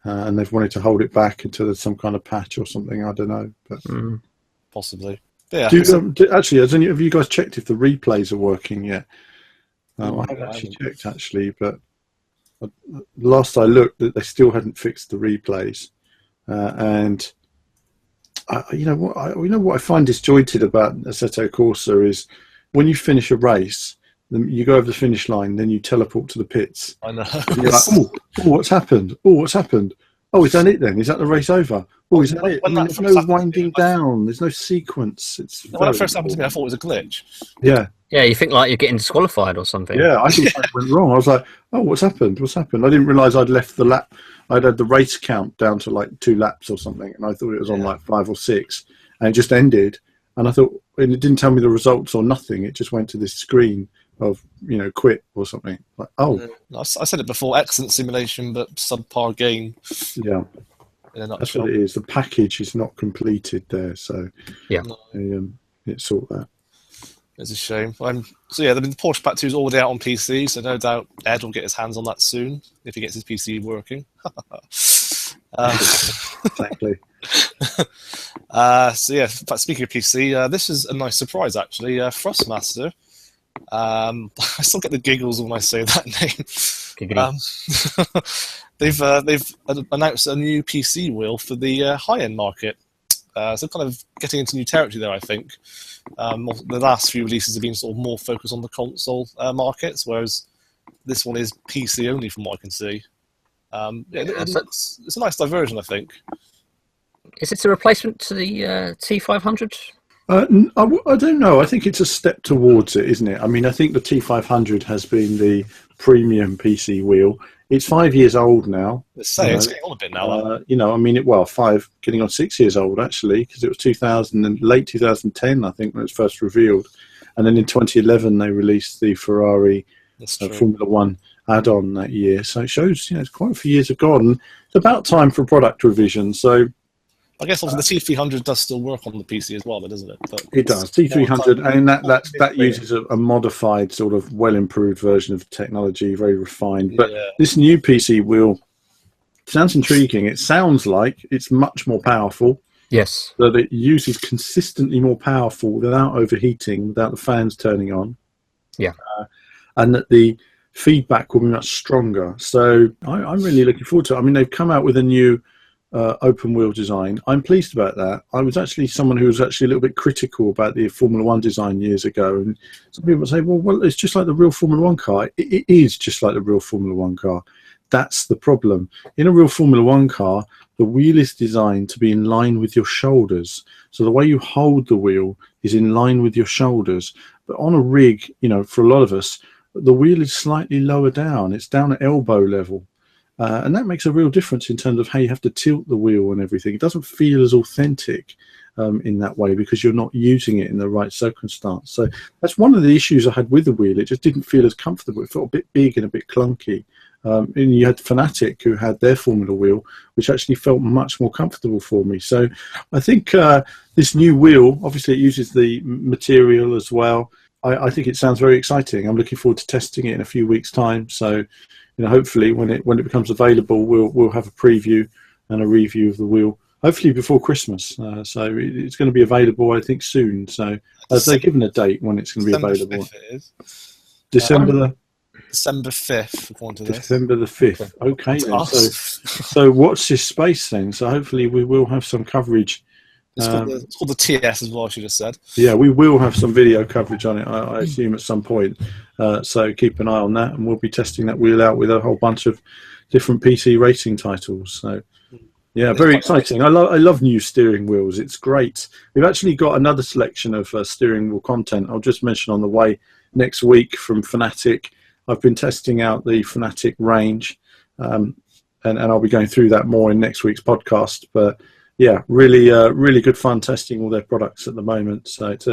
and they've wanted to hold it back until there's some kind of patch or something. I don't know, but possibly. Yeah. Actually, have you guys checked if the replays are working yet? I haven't actually checked, actually, but last I looked, they still hadn't fixed the replays. and you know what I find disjointed about Assetto Corsa is when you finish a race, you go over the finish line, then you teleport to the pits. I know. And you're like, oh, what's happened? Oh, what's happened? Oh, is that it then? Is that the race over? Oh, is that it? I mean, there's no winding down. There's no sequence. When that first happened to me, I thought it was a glitch. Yeah. Yeah, you think like you're getting disqualified or something. Yeah, I think something went wrong. I was like, oh, what's happened? What's happened? I didn't realise I'd left the lap. I'd had the race count down to like 2 laps or something, and I thought it was on like 5 or 6, and it just ended. And I thought, and it didn't tell me the results or nothing. It just went to this screen of, you know, quit or something. Like, oh. I said it before, excellent simulation, but subpar game. Yeah. That's what it is. The package is not completed there, so yeah, it's sort of that. It's a shame. So yeah, the Porsche Pack 2 is already out on PC, so no doubt Ed will get his hands on that soon if he gets his PC working. Exactly. So yeah, in fact, speaking of PC, this is a nice surprise actually. Thrustmaster. I still get the giggles when I say that name. They've announced a new PC wheel for the high-end market. So kind of getting into new territory there, I think. The last few releases have been sort of more focused on the console markets, whereas this one is PC only, from what I can see. It's a nice diversion, I think. Is it a replacement to the T500? I don't know. I think it's a step towards it, isn't it? I mean, I think the T500 has been the premium PC wheel. It's 5 years old now. It's getting on a bit now. You know, I mean, 5, getting on 6 years old, actually, because it was 2000 and late 2010, I think, when it was first revealed. And then in 2011, they released the Ferrari Formula One add-on that year. So it shows, you know, it's quite a few years have gone. It's about time for product revision. So I guess also the T300 does still work on the PC as well, doesn't it? But it does. T300, and that uses a modified, sort of well-improved version of technology, very refined. But this new PC wheel sounds intriguing. It sounds like it's much more powerful. Yes. So that it uses consistently more powerful without overheating, without the fans turning on. Yeah. And that the feedback will be much stronger. So I'm really looking forward to it. I mean, they've come out with a new open wheel design. I'm pleased about that. I was actually someone who was actually a little bit critical about the Formula One design years ago, and some people would say, well, it's just like the real Formula One car. It is just like the real Formula One car. That's the problem. In a real Formula One car, the wheel is designed to be in line with your shoulders. So the way you hold the wheel is in line with your shoulders. But on a rig, you know, for a lot of us, the wheel is slightly lower down. It's down at elbow level. And that makes a real difference in terms of how you have to tilt the wheel and everything. It doesn't feel as authentic in that way because you're not using it in the right circumstance. So that's one of the issues I had with the wheel. It just didn't feel as comfortable. It felt a bit big and a bit clunky. And you had Fanatic, who had their Formula wheel, which actually felt much more comfortable for me. So I think this new wheel, obviously it uses the material as well. I think it sounds very exciting. I'm looking forward to testing it in a few weeks' time. So, you know, hopefully when it becomes available, we'll have a preview and a review of the wheel, hopefully before Christmas. So it's going to be available, I think, soon. So they're given a date when it's going to be available. December 5th, according to this. December the 5th. Okay, then. So watch this space then. So hopefully we will have some coverage. It's called the TS as well, I should have said. Yeah, we will have some video coverage on it, I assume, at some point. So keep an eye on that, and we'll be testing that wheel out with a whole bunch of different PC racing titles. So, yeah, very exciting. I love new steering wheels. It's great. We've actually got another selection of steering wheel content. I'll just mention on the way next week from Fanatic. I've been testing out the Fanatic range, and I'll be going through that more in next week's podcast. But yeah, really good fun testing all their products at the moment. So it's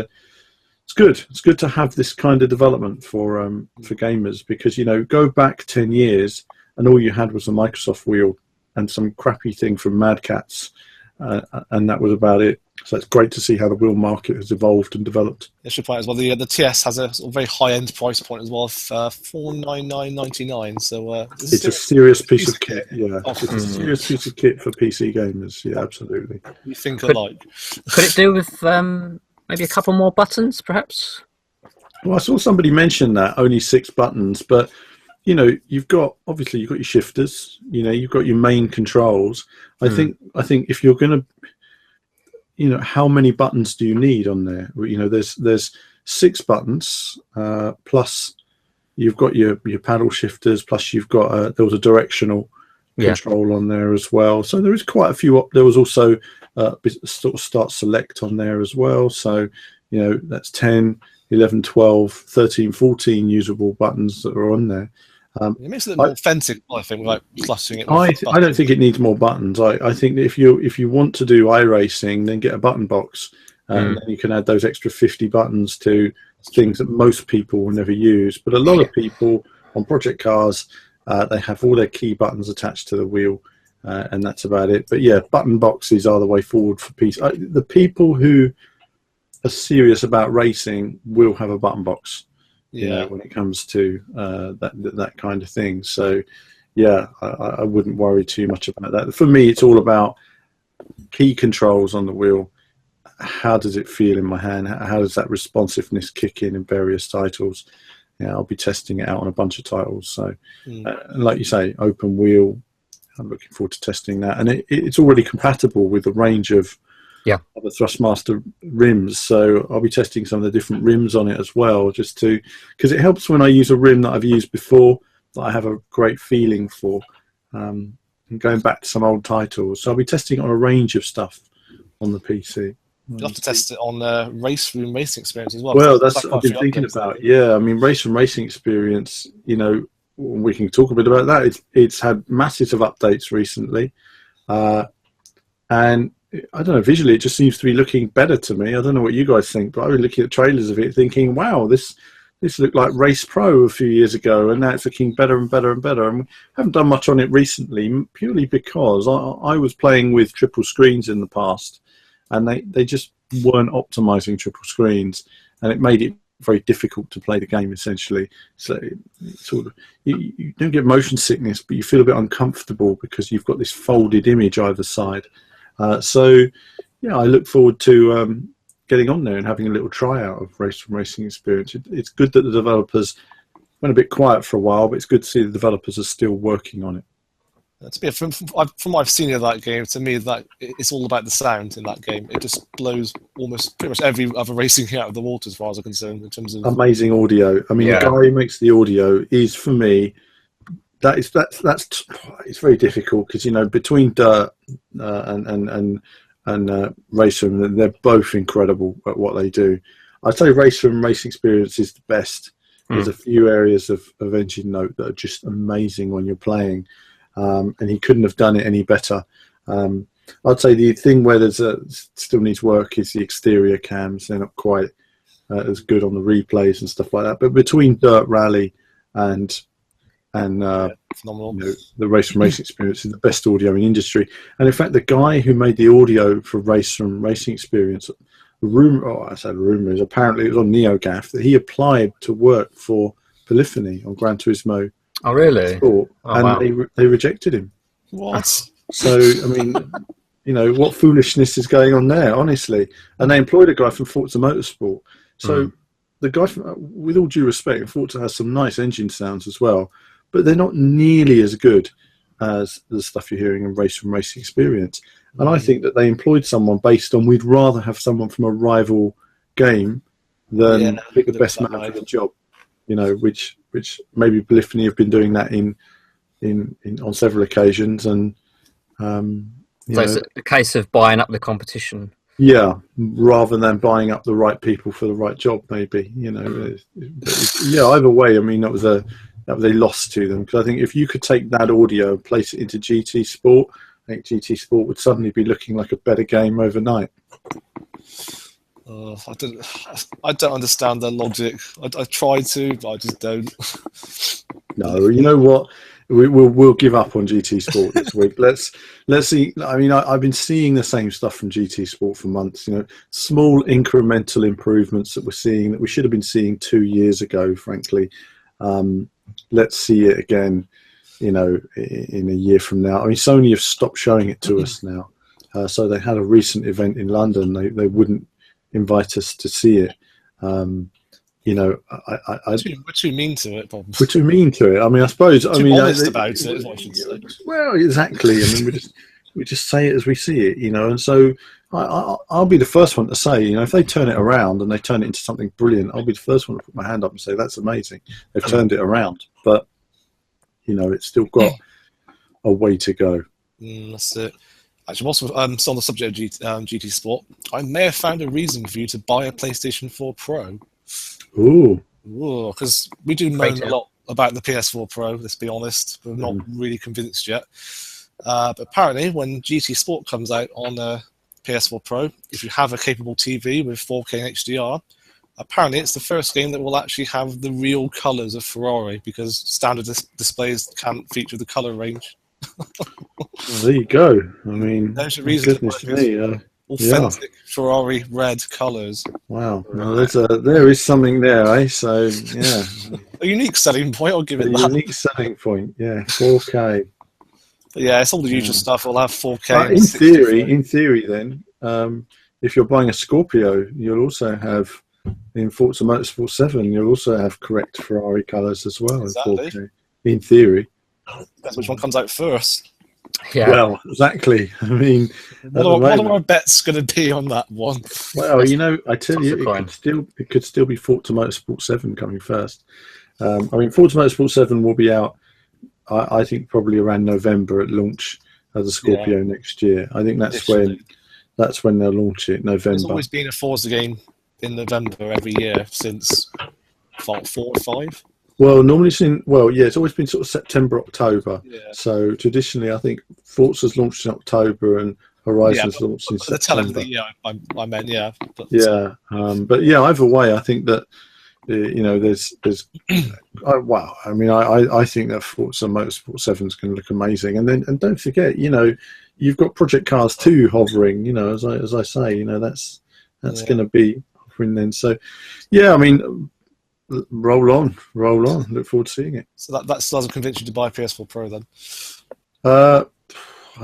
good. It's good to have this kind of development for gamers, because, you know, go back 10 years and all you had was a Microsoft wheel and some crappy thing from Mad Catz, and that was about it. So it's great to see how the wheel market has evolved and developed. I should point as well. The TS has a sort of very high-end price point as well, of $499.99. So it's a serious piece of kit. Yeah, it's a serious piece of kit for PC gamers. Yeah, absolutely. You think alike. Could it do with maybe a couple more buttons, perhaps? Well, I saw somebody mention that only 6 buttons, but you know, obviously you've got your shifters, you know, you've got your main controls. I think if you're going to, you know, how many buttons do you need on there? You know, there's 6 buttons, plus you've got your paddle shifters, plus you've got there was a directional control on there as well. So there is quite a few. There was also sort of start select on there as well. So, you know, that's 10, 11, 12, 13, 14 usable buttons that are on there. It makes it more authentic, I think, like clustering it. I don't think it needs more buttons. I think that if you want to do iRacing, then get a button box, and then you can add those extra 50 buttons to things that most people will never use. But a lot of people on project cars, they have all their key buttons attached to the wheel, and that's about it. But yeah, button boxes are the way forward for PC. The people who are serious about racing will have a button box. You know, when it comes to that kind of thing. So, yeah, I wouldn't worry too much about that. For me, it's all about key controls on the wheel. How does it feel in my hand? How does that responsiveness kick in various titles? Yeah, I'll be testing it out on a bunch of titles. So, like you say, open wheel. I'm looking forward to testing that, and it's already compatible with a range of the Thrustmaster rims, so I'll be testing some of the different rims on it as well, just to, because it helps when I use a rim that I've used before that I have a great feeling for, and going back to some old titles. So I'll be testing on a range of stuff on the PC. You'll have to test it on RaceRoom Racing Experience as well. Well, that's what I've been thinking about. Yeah, I mean, RaceRoom Racing Experience, you know, we can talk a bit about that. It's had masses of updates recently, and I don't know, visually it just seems to be looking better to me. I don't know what you guys think, but I was looking at trailers of it thinking, wow, this looked like Race Pro a few years ago, and now it's looking better and better and better. And we haven't done much on it recently, purely because I was playing with triple screens in the past, and they just weren't optimizing triple screens, and it made it very difficult to play the game, essentially. So sort of you don't get motion sickness, but you feel a bit uncomfortable because you've got this folded image either side. So, yeah, I look forward to getting on there and having a little tryout of RaceRoom Racing Experience. It's good that the developers went a bit quiet for a while, but it's good to see the developers are still working on it. From what I've seen of that game, to me, that it's all about the sound in that game. It just blows almost pretty much every other racing game out of the water, as far as I'm concerned, in terms of amazing audio. I mean, the guy who makes the audio is, for me, that's it's very difficult because, you know, between Dirt and RaceRoom, they're both incredible at what they do. I'd say RaceRoom Racing Experience is the best. There's a few areas of engine note that are just amazing when you're playing, and he couldn't have done it any better. I'd say the thing where there's still needs work is the exterior cams. They're not quite as good on the replays and stuff like that. But between Dirt Rally and phenomenal. You know, the RaceRoom Racing Experience is the best audio in the industry. And in fact, the guy who made the audio for RaceRoom Racing Experience, rumor is apparently it was on NeoGAF that he applied to work for Polyphony on Gran Turismo. Oh, really? Sport, they rejected him. What? So, I mean, you know, what foolishness is going on there, honestly? And they employed a guy from Forza Motorsport. So the guy, with all due respect, Forza has some nice engine sounds as well, but they're not nearly as good as the stuff you're hearing in RaceRoom Racing Experience. And I think that they employed someone based on, we'd rather have someone from a rival game than pick the best man for the job. You know, which maybe Polyphony have been doing that in on several occasions, and so it's a case of buying up the competition. Yeah, rather than buying up the right people for the right job, maybe. You know, either way, I mean, that was a loss to them, because I think if you could take that audio and place it into GT Sport, I think GT Sport would suddenly be looking like a better game overnight. I don't understand their logic. I try to, but I just don't. No, you know what? We'll give up on GT Sport this week. Let's see. I mean, I've been seeing the same stuff from GT Sport for months. You know, small incremental improvements that we're seeing that we should have been seeing 2 years ago. Frankly, let's see it again. You know, in a year from now. I mean, Sony have stopped showing it to us now. So they had a recent event in London. They wouldn't invite us to see it. You you know, we're too mean to it, Bob. We're too mean to it. I mean, I suppose. Too honest about it, is what I should say. Well, exactly. I mean, we just say it as we see it, you know. And so I'll be the first one to say, you know, if they turn it around and they turn it into something brilliant, I'll be the first one to put my hand up and say that's amazing. They've turned it around, but you know, it's still got a way to go. That's it. Actually, also still on the subject of GT Sport, I may have found a reason for you to buy a PlayStation 4 Pro. Ooh. Because we do moan a lot about the PS4 Pro, let's be honest. We're not really convinced yet. But apparently, when GT Sport comes out on PS4 Pro, if you have a capable TV with 4K and HDR, apparently it's the first game that will actually have the real colours of Ferrari, because standard displays can't feature the colour range. Well, there you go. I mean, there's a reason to authentic Ferrari red colours. Wow, well, there is something there, eh? So yeah, a unique selling point. I'll give it that. A unique selling point, yeah. 4K. But yeah, it's all the usual stuff. We'll have 4K. In theory, then, if you're buying a Scorpio, you'll also have in Forza Motorsport 7. You'll also have correct Ferrari colours as well. Exactly. In 4K. In theory. That's which one comes out first. Yeah. Well, exactly. I mean, what are our bets going to be on that one? Well, you know, I tell you, it could still be Forza Motorsport 7 coming first. I mean, Forza Motorsport 7 will be out, I think, probably around November at launch of the Scorpio next year. I think that's when they'll launch it. November. There's always been a Forza game in November every year since 4 or 5. Well, normally, it's always been sort of September, October. Yeah. So traditionally, I think Forza's launched in October and Horizon's launched in September. I meant, yeah. But yeah, either way, I think that you know, there's wow. I mean, I think that Forza Motorsport 7 is going to look amazing. And don't forget, you know, you've got Project Cars 2 hovering. You know, as I say, you know, that's going to be hovering then. So yeah, I mean. Roll on. Look forward to seeing it. So that still hasn't convinced you to buy PS4 Pro then? I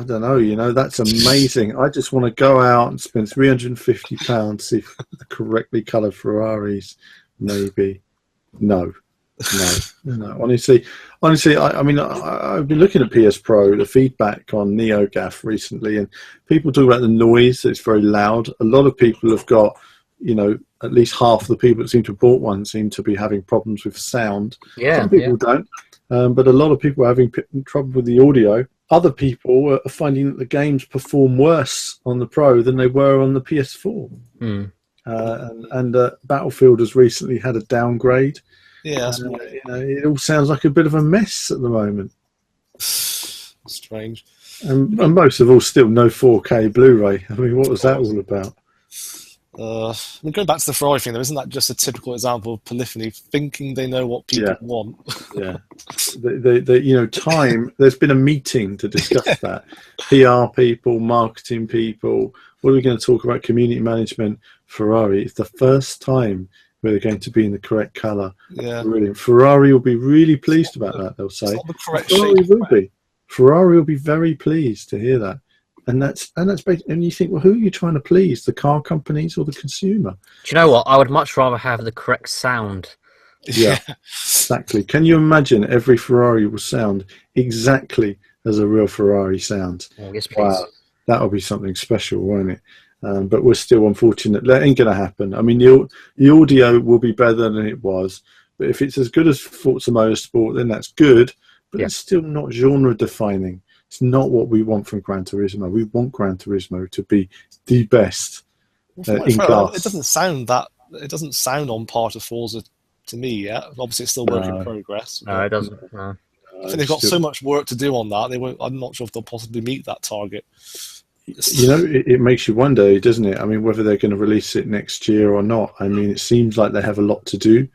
don't know. You know, that's amazing. I just want to go out and spend £350 see if the correctly coloured Ferraris. Maybe. No. Honestly. I mean, I've been looking at PS Pro, the feedback on NeoGAF recently, and people talk about the noise. It's very loud. A lot of people have got, you know, at least half the people that seem to have bought one seem to be having problems with sound. Yeah, some people don't, but a lot of people are having trouble with the audio. Other people are finding that the games perform worse on the Pro than they were on the PS4. And Battlefield has recently had a downgrade. Yeah, you know, it all sounds like a bit of a mess at the moment. Strange. And most of all, still no 4K Blu-ray. I mean, what was that all about? I mean, going back to the Ferrari thing, though, isn't that just a typical example of polyphony, thinking they know what people want? Yeah. You know, time, there's been a meeting to discuss that. PR people, marketing people, what are we going to talk about? Community management. Ferrari, it's the first time where they're going to be in the correct colour. Yeah. Brilliant. Ferrari will be really pleased about that, they'll say. It's not the correct shape. Ferrari will be very pleased to hear that. And that's basically, and you think, well, who are you trying to please, the car companies or the consumer? Do you know what? I would much rather have the correct sound. Yeah, exactly. Can you imagine every Ferrari will sound exactly as a real Ferrari sounds? Oh, yes, please. Wow, that would be something special, won't it? But we're still unfortunate. That ain't going to happen. I mean, the audio will be better than it was, but if it's as good as Forza Motorsport, then that's good. But it's still not genre defining. It's not what we want from Gran Turismo. We want Gran Turismo to be the best in class. It doesn't sound on part of Forza to me yet. Obviously, it's still work in progress. No, it doesn't. No. I think they've got so much work to do on that. I'm not sure if they'll possibly meet that target. You know, it makes you wonder, doesn't it? I mean, whether they're going to release it next year or not. I mean, it seems like they have a lot to do.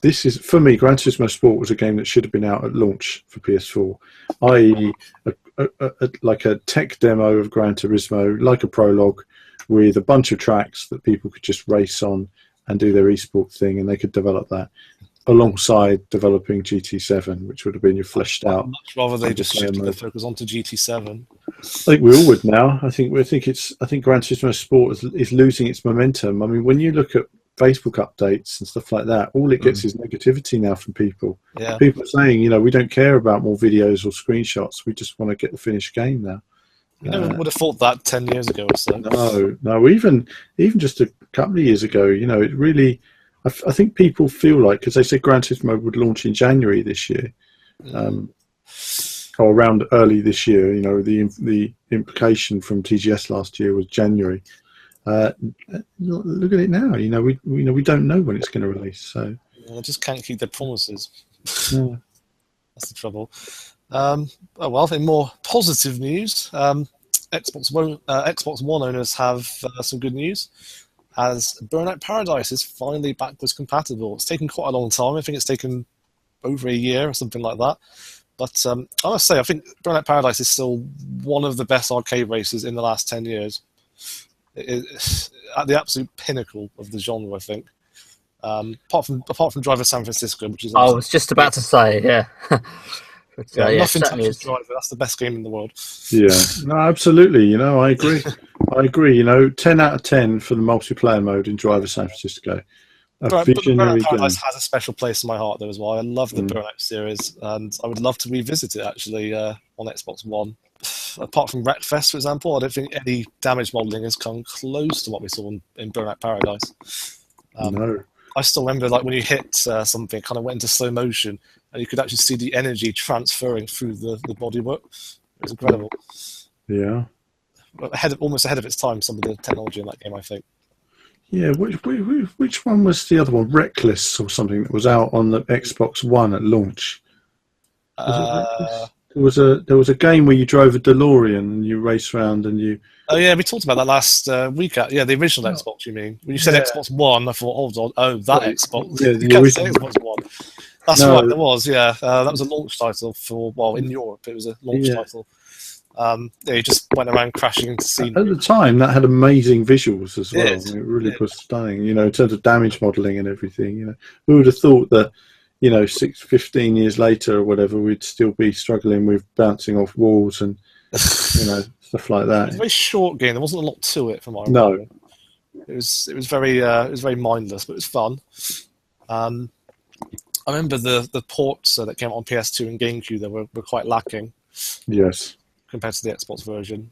This is, for me, Gran Turismo Sport was a game that should have been out at launch for PS4, i.e. like a tech demo of Gran Turismo, like a prologue, with a bunch of tracks that people could just race on and do their esport thing, and they could develop that alongside developing GT7, which would have been your fleshed out. I'd much rather they just shifted their focus onto GT7. I think we all would now. I think Gran Turismo Sport is losing its momentum. I mean, when you look at Facebook updates and stuff like that, all it gets is negativity now from people. Yeah. People are saying, you know, we don't care about more videos or screenshots. We just want to get the finished game now. You never would have thought that 10 years ago or so. No. Even just a couple of years ago, you know, it really. I think people feel like, because they said Gran Turismo would launch in January this year, or around early this year. You know, the implication from TGS last year was January. Look at it now. You know, we don't know when it's going to release. So they just can't keep their promises. Yeah. That's the trouble. Oh well, in more positive news, Xbox One owners have some good news, as Burnout Paradise is finally backwards compatible. It's taken quite a long time. I think it's taken over a year or something like that. But I must say, I think Burnout Paradise is still one of the best arcade races in the last 10 years. It's at the absolute pinnacle of the genre, I think. Apart from Driver San Francisco, which is... I was just about to say, yeah. But, nothing touches Driver. That's the best game in the world. Yeah, no, absolutely. You know, I agree. You know, 10 out of 10 for the multiplayer mode in Driver San Francisco. But Burnout Paradise has a special place in my heart, though, as well. I love the Burnout series, and I would love to revisit it, actually, on Xbox One. Apart from Wreckfest, for example, I don't think any damage modelling has come close to what we saw in Burnout Paradise. No. I still remember, like, when you hit something, it kind of went into slow motion, and you could actually see the energy transferring through the bodywork. It was incredible. Yeah. Almost ahead of its time, some of the technology in that game, I think. Yeah, which one was the other one? Reckless or something that was out on the Xbox One at launch. There was a game where you drove a DeLorean and you race around and you. Oh yeah, we talked about that last week. Yeah, the original Xbox. You mean when you said Xbox One? I thought, hold on, that Xbox. Yeah, you can't say Xbox One. That's right. There was. Yeah, that was a launch title in Europe. It was a launch title. You just went around crashing into scenery. At the time, that had amazing visuals as well. It really was stunning, you know, in terms of damage modelling and everything. You know, who would have thought that, you know, 15 years later or whatever, we'd still be struggling with bouncing off walls and, you know, stuff like that. It was a very short game. There wasn't a lot to it, from what I remember. No, it was very mindless, but it was fun. I remember the ports that came out on PS2 and GameCube that were quite lacking. Yes. Compared to the Xbox version.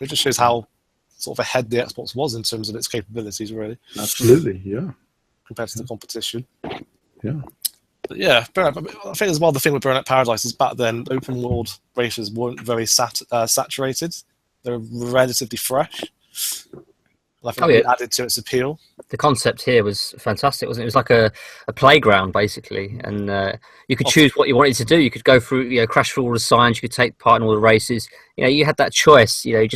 It just shows how sort of ahead the Xbox was in terms of its capabilities, really. Absolutely, yeah. Compared to the competition. Yeah. But yeah, I think as well the thing with Burnout Paradise is back then open world races weren't very saturated. They were relatively fresh. I think it added to its appeal. The concept here was fantastic, wasn't it? It was like a playground, basically, and you could choose what you wanted to do. You could go through, you know, crash through all the signs. You could take part in all the races. You know, you had that choice. You know, you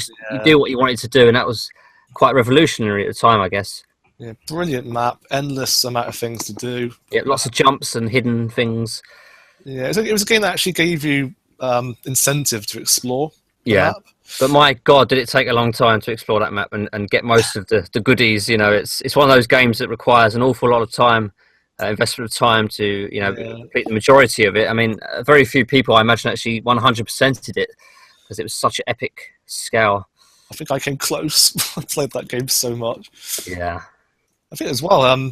do what you wanted to do, and that was quite revolutionary at the time, I guess. Yeah, brilliant map, endless amount of things to do. Yeah, lots of jumps and hidden things. Yeah, it was a game that actually gave you incentive to explore the map. But my God, did it take a long time to explore that map and get most of the goodies. You know, it's one of those games that requires an awful lot of time, investment of time to, you know, complete the majority of it. I mean, very few people, I imagine, actually 100%ed it because it was such an epic scale. I think I came close. I played that game so much. Yeah. I think as well, I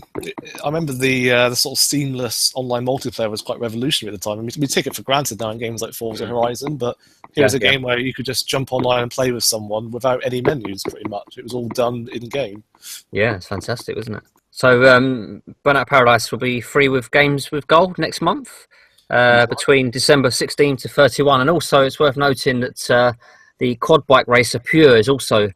remember the sort of seamless online multiplayer was quite revolutionary at the time. I mean, we take it for granted now in games like Forza Horizon, but here's a game where you could just jump online and play with someone without any menus, pretty much. It was all done in-game. Yeah, it's fantastic, wasn't it? So Burnout Paradise will be free with Games with Gold next month, between December 16 to 31. And also it's worth noting that the quad bike racer Pure is also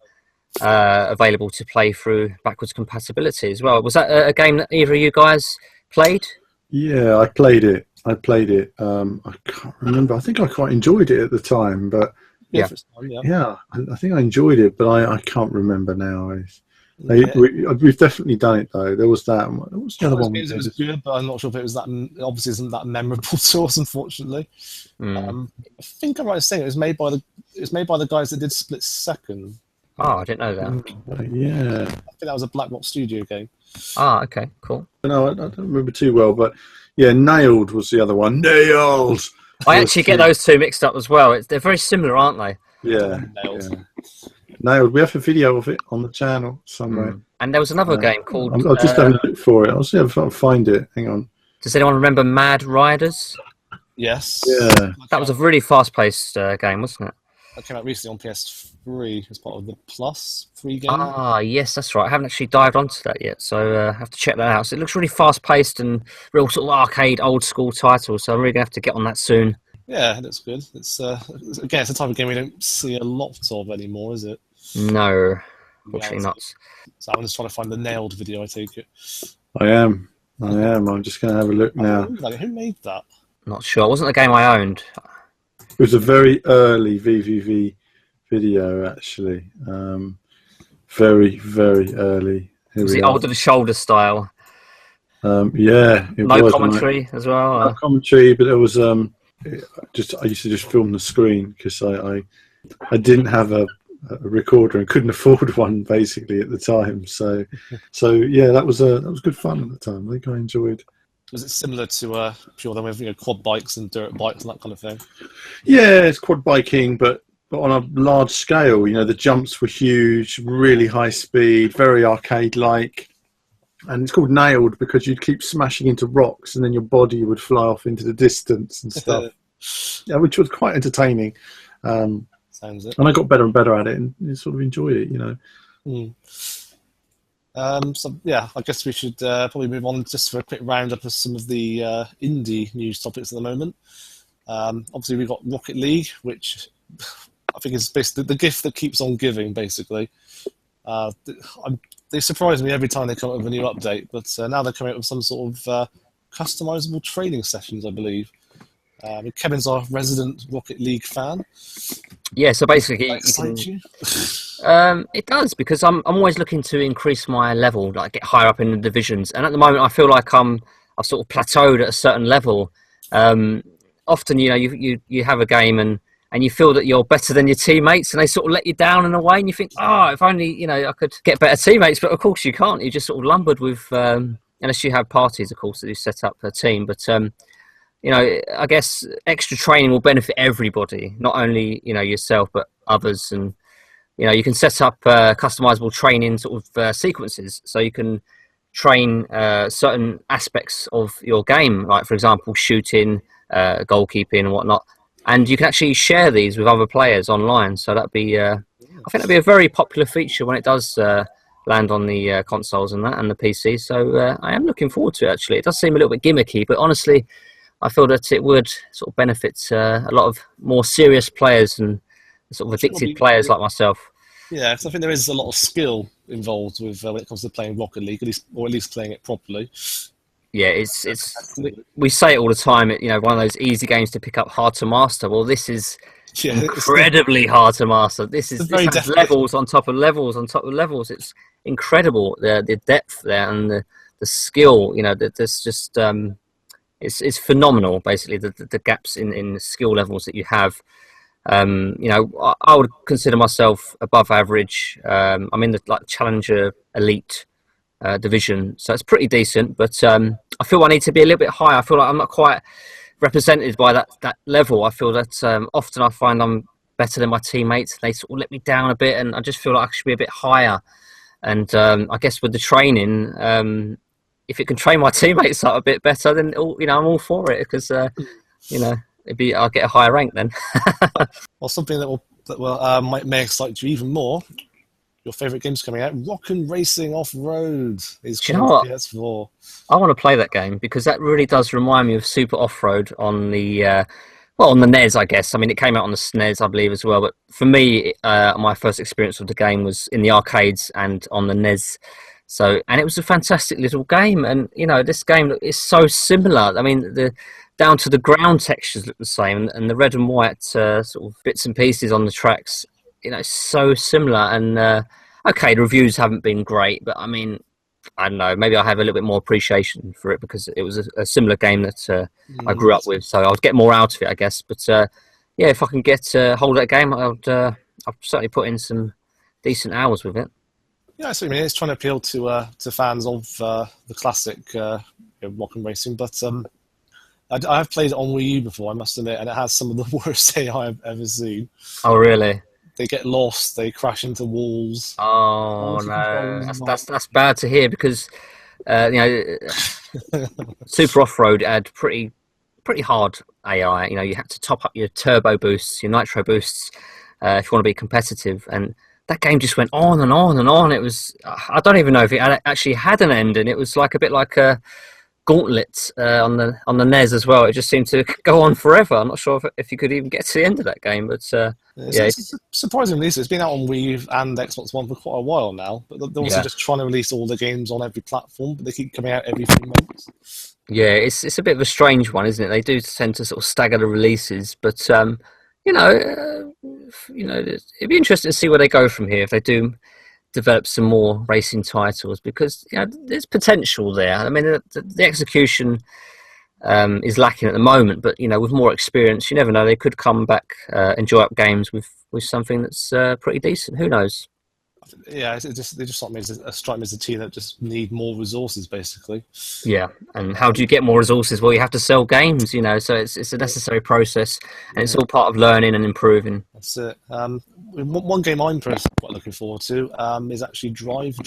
available to play through backwards compatibility as well. Was that a game that either of you guys played? Yeah, I played it. I can't remember. I think I quite enjoyed it at the time, but I think I enjoyed it, but I can't remember now. We've definitely done it though. There was that. What was the other one? It was good, but I'm not sure if it was that. Obviously, isn't that memorable to us, unfortunately. I think I'm right in saying it was made by the guys that did Split Second. Oh, I didn't know that. Yeah. I think that was a Black Rock Studio game. Ah, okay, cool. No, I don't remember too well, but yeah, Nailed was the other one. Nailed! I actually get those two mixed up as well. They're very similar, aren't they? Yeah. Nailed. Yeah. nailed. We have a video of it on the channel somewhere. And there was another game called... I'll just have a look for it. I'll see if I can find it. Hang on. Does anyone remember Mad Riders? Yes. Yeah. That was a really fast-paced game, wasn't it? That came out recently on PS3 as part of the Plus free game. Ah, yes, that's right. I haven't actually dived onto that yet, so I have to check that out. So it looks really fast-paced and real sort of arcade, old-school title, so I'm really going to have to get on that soon. Yeah, it looks good. It's again, it's the type of game we don't see a lot of anymore, is it? No, fortunately not. So I'm just trying to find the nailed video, I take it. I am. I'm just going to have a look now. Who made that? Not sure. It wasn't a game I owned. It was a very early VVV video, actually. Very, very early. Was it over the shoulder style? Yeah, it no was, commentary as well. No commentary, but it was I used to just film the screen because I didn't have a recorder and couldn't afford one basically at the time. So yeah, that was good fun at the time. I think I enjoyed. Was it similar to Pure then with quad bikes and dirt bikes and that kind of thing? Yeah, it's quad biking, but on a large scale. The jumps were huge, really high speed, very arcade-like. And it's called Nailed because you'd keep smashing into rocks and then your body would fly off into the distance and stuff. Yeah, which was quite entertaining. Sounds it. And I got better and better at it and sort of enjoyed it, So yeah, I guess we should probably move on just for a quick roundup of some of the indie news topics at the moment. Obviously, we've got Rocket League, which I think is basically the gift that keeps on giving, basically. They surprise me every time they come up with a new update, but now they're coming up with some sort of customizable training sessions, I believe. Kevin's our resident Rocket League fan. Yeah, so basically, You? it does, because I'm always looking to increase my level, like get higher up in the divisions. And at the moment, I feel like I've sort of plateaued at a certain level. Often, you have a game and you feel that you're better than your teammates, and they sort of let you down in a way, and you think, if only I could get better teammates. But of course, you can't. You're just sort of lumbered with, unless you have parties, of course, that you set up a team. But I guess extra training will benefit everybody, not only yourself but others. And you can set up customizable training sort of sequences, so you can train certain aspects of your game, like for example shooting, goalkeeping, and whatnot. And you can actually share these with other players online. So that'd be, I think that'd be a very popular feature when it does land on the consoles and the PC. So I am looking forward to it. Actually, it does seem a little bit gimmicky, but honestly, I feel that it would sort of benefit a lot of more serious players and sort of addicted players like myself. Yeah, because I think there is a lot of skill involved with when it comes to playing Rocket League, or at least playing it properly. Yeah, we say it all the time. One of those easy games to pick up, hard to master. Well, this is incredibly hard to master. This has levels on top of levels on top of levels. It's incredible, the depth there and the skill. There's just it's phenomenal. Basically, the gaps in skill levels that you have. I would consider myself above average. I'm in the Challenger Elite division, so it's pretty decent, but I feel I need to be a little bit higher. I feel like I'm not quite represented by that level. I feel that often I find I'm better than my teammates. They sort of let me down a bit, and I just feel like I should be a bit higher. And I guess with the training, if it can train my teammates up a bit better, then I'm all for it, because I'll get a higher rank then. Well, something that may excite you even more. Your favourite game's coming out. Rockin' Racing Off-Road is coming to PS4. I want to play that game, because that really does remind me of Super Off-Road on the on the NES, I guess. I mean, it came out on the SNES, I believe, as well. But for me, my first experience with the game was in the arcades and on the NES. And it was a fantastic little game. And this game is so similar. I mean, down to the ground textures look the same, and the red and white sort of bits and pieces on the tracks. So similar. And okay, the reviews haven't been great, but I mean, I don't know, maybe I have a little bit more appreciation for it because it was a similar game that I grew up with, so I would get more out of it, I guess. But yeah, if I can get hold of that game, I'll certainly put in some decent hours with it. Yeah, I mean, it's trying to appeal to fans of the classic Rockin' Racing, but I have played it on Wii U before, I must admit, and it has some of the worst AI I've ever seen. Oh, really? they get lost, they crash into walls. Oh no, that's bad to hear because Super Off-Road had pretty hard AI. You had to top up your turbo boosts, your nitro boosts, if you want to be competitive. And that game just went on and on and on. It was, I don't even know if it actually had an end, and it was like a bit like a Gauntlet on the NES as well. It just seemed to go on forever. I'm not sure if you could even get to the end of that game, but it's surprisingly, it's been out on Wii and Xbox One for quite a while now. But they're also just trying to release all the games on every platform, but they keep coming out every few months. Yeah, it's a bit of a strange one, isn't it? They do tend to sort of stagger the releases, but it'd be interesting to see where they go from here if they do develop some more racing titles, because there's potential there. I mean, the execution is lacking at the moment, but with more experience, you never know. They could come back, enjoy up games with something that's pretty decent. Who knows? Yeah, they just strike me as a team that just need more resources, basically. Yeah, and how do you get more resources? Well, you have to sell games, so it's a necessary process, and it's all part of learning and improving. That's it. One game I'm personally quite looking forward to is actually Drive.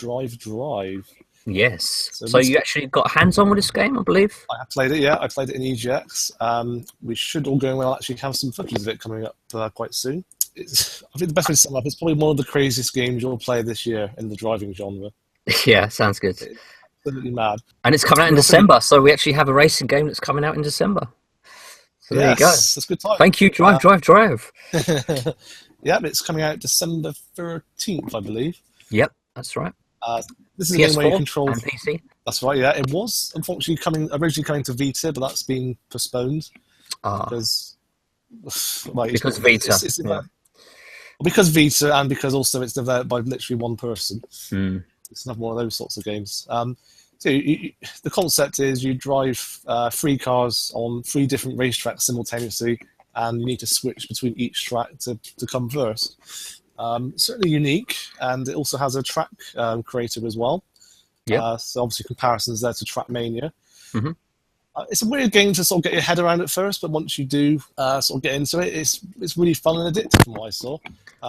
Yes. So you actually got hands-on with this game, I believe? I have played it, yeah. I played it in EGX. We should all go well actually have some footage of it coming up quite soon. I think the best way to sum up, it's probably one of the craziest games you'll play this year in the driving genre. Yeah, sounds good. It's absolutely mad. And it's coming out in December, so we actually have a racing game that's coming out in December. So there you go. That's good time. Thank you, Drive. Yeah, it's coming out December 13th, I believe. Yep, that's right. This is a game where you control... and PC. That's right, yeah. It was unfortunately originally coming to Vita, but that's been postponed. Because Vita. Because Vita, and because also it's developed by literally one person. It's another one of those sorts of games. So the concept is you drive 3 cars on 3 different racetracks simultaneously, and you need to switch between each track to come first. Certainly unique, and it also has a track creator as well. Yeah. So obviously comparisons there to Trackmania. Mm-hmm. It's a weird game to sort of get your head around at first, but once you do sort of get into it, it's really fun and addictive from what I saw.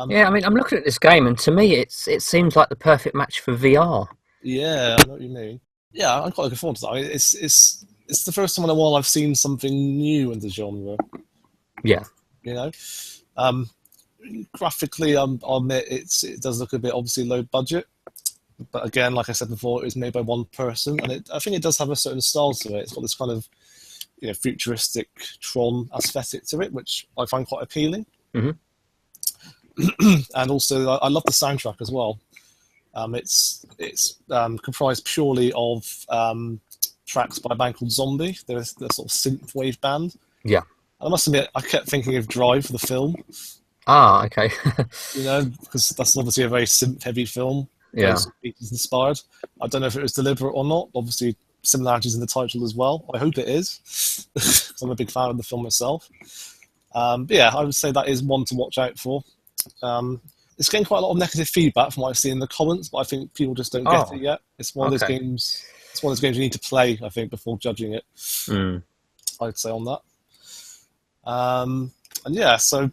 Yeah, I mean, I'm looking at this game, and to me, it seems like the perfect match for VR. Yeah, I know what you mean. Yeah, I'm quite looking forward to that. I mean, it's the first time in a while I've seen something new in the genre. Yeah. Graphically, I'll admit it does look a bit obviously low budget. But again, like I said before, it was made by one person, and I think it does have a certain style to it. It's got this kind of futuristic Tron aesthetic to it, which I find quite appealing. Mm-hmm. And also, I love the soundtrack as well. It's comprised purely of tracks by a band called Zombie. They're a sort of synthwave band. Yeah. And I must admit, I kept thinking of Drive, the film. Ah, okay. Because that's obviously a very synth-heavy film. Yeah. Beatles inspired. I don't know if it was deliberate or not. Obviously, similarities in the title as well. I hope it is, because I'm a big fan of the film myself. But yeah, I would say that is one to watch out for. It's getting quite a lot of negative feedback from what I've seen in the comments, but I think people just don't get it yet. It's one of those games. It's one of those games you need to play, I think, before judging it. I'd say on that. And yeah, so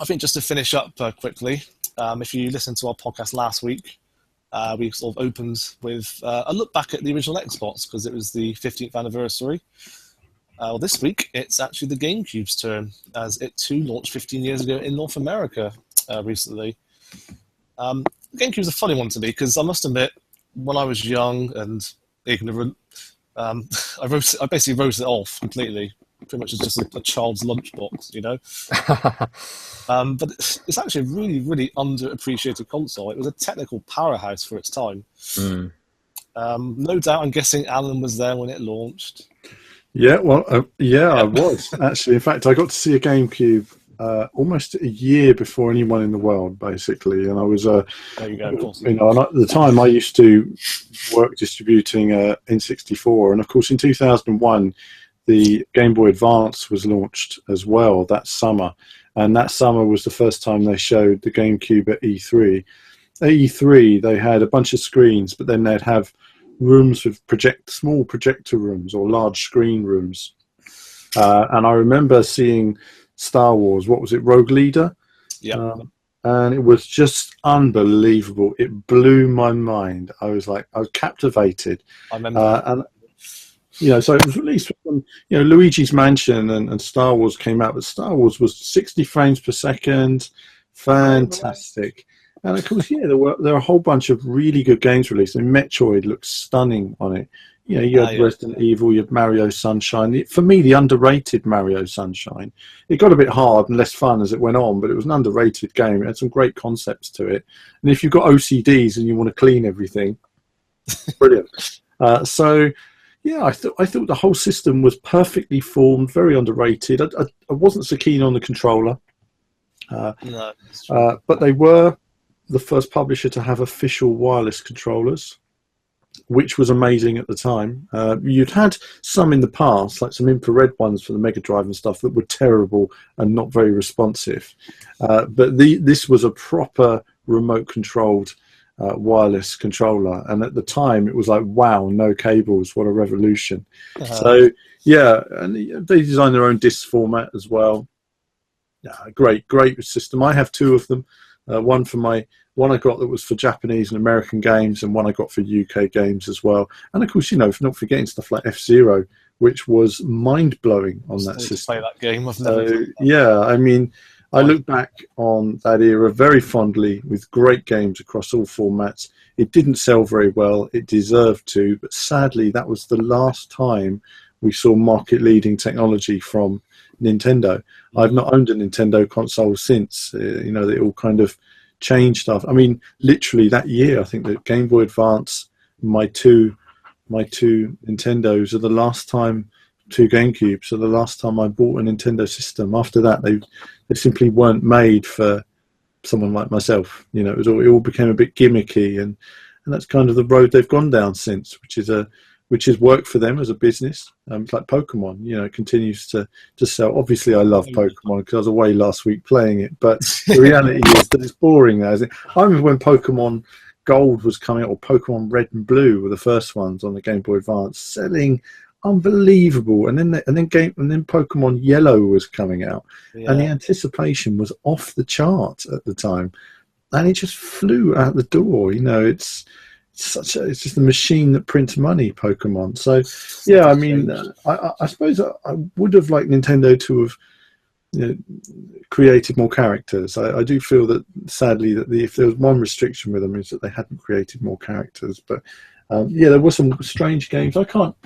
I think just to finish up quickly. If you listened to our podcast last week, we sort of opened with a look back at the original Xbox because it was the 15th anniversary. Well, this week, it's actually the GameCube's turn, as it too launched 15 years ago in North America recently. The GameCube's a funny one to me because I must admit, when I was young and ignorant, I basically wrote it off completely. Pretty much as just a child's lunchbox, But it's actually a really, really underappreciated console. It was a technical powerhouse for its time. No doubt, I'm guessing Alan was there when it launched. Yeah, well, I was actually. In fact, I got to see a GameCube almost a year before anyone in the world, basically. And I was, there you go, of course. And at the time, I used to work distributing N64, and of course, in 2001. The Game Boy Advance was launched as well that summer, and that summer was the first time they showed the GameCube at E3. At E3, they had a bunch of screens, but then they'd have rooms with small projector rooms or large screen rooms. And I remember seeing Star Wars, what was it, Rogue Leader? Yeah. and it was just unbelievable. It blew my mind. I was captivated. I remember. And so it was released when Luigi's Mansion and Star Wars came out, but Star Wars was 60 frames per second, fantastic. And of course, there were a whole bunch of really good games released. And Metroid looked stunning on it. You had Resident Evil, you had Mario Sunshine. For me, the underrated Mario Sunshine. It got a bit hard and less fun as it went on, but it was an underrated game. It had some great concepts to it. And if you've got OCDs and you want to clean everything, brilliant. I thought the whole system was perfectly formed, very underrated. I wasn't so keen on the controller, No, but they were the first publisher to have official wireless controllers, which was amazing at the time. You'd had some in the past, like some infrared ones for the Mega Drive and stuff, that were terrible and not very responsive. But this was a proper remote-controlled wireless controller, and at the time it was like, wow, no cables, what a revolution. So and they designed their own disc format as well. Great system. I have two of them. One I got that was for Japanese and American games, and one I got for UK games as well. And of course, not forgetting stuff like F-Zero, which was mind-blowing on that system. Play that game. I look back on that era very fondly, with great games across all formats. It didn't sell very well. It deserved to, but sadly, that was the last time we saw market-leading technology from Nintendo. I've not owned a Nintendo console since. They all kind of changed stuff. I mean, literally that year, I think that Game Boy Advance, my two Nintendos are the last time, two GameCubes are the last time I bought a Nintendo system. After that, they simply weren't made for someone like myself. It all became a bit gimmicky, and that's kind of the road they've gone down since, which has worked for them as a business. It's like Pokemon, it continues to sell. Obviously, I love Pokemon because I was away last week playing it, but the reality is that it's boring now, isn't it? I remember when Pokemon Gold was coming out, or Pokemon Red and Blue were the first ones on the Game Boy Advance, selling unbelievable. And then Pokemon Yellow was coming out, and the anticipation was off the chart at the time, and it just flew out the door. It's just a machine that prints money, Pokemon. So I suppose I would have liked Nintendo to have created more characters. I do feel that, sadly, that if there was one restriction with them, is that they hadn't created more characters. But there were some strange games. I can't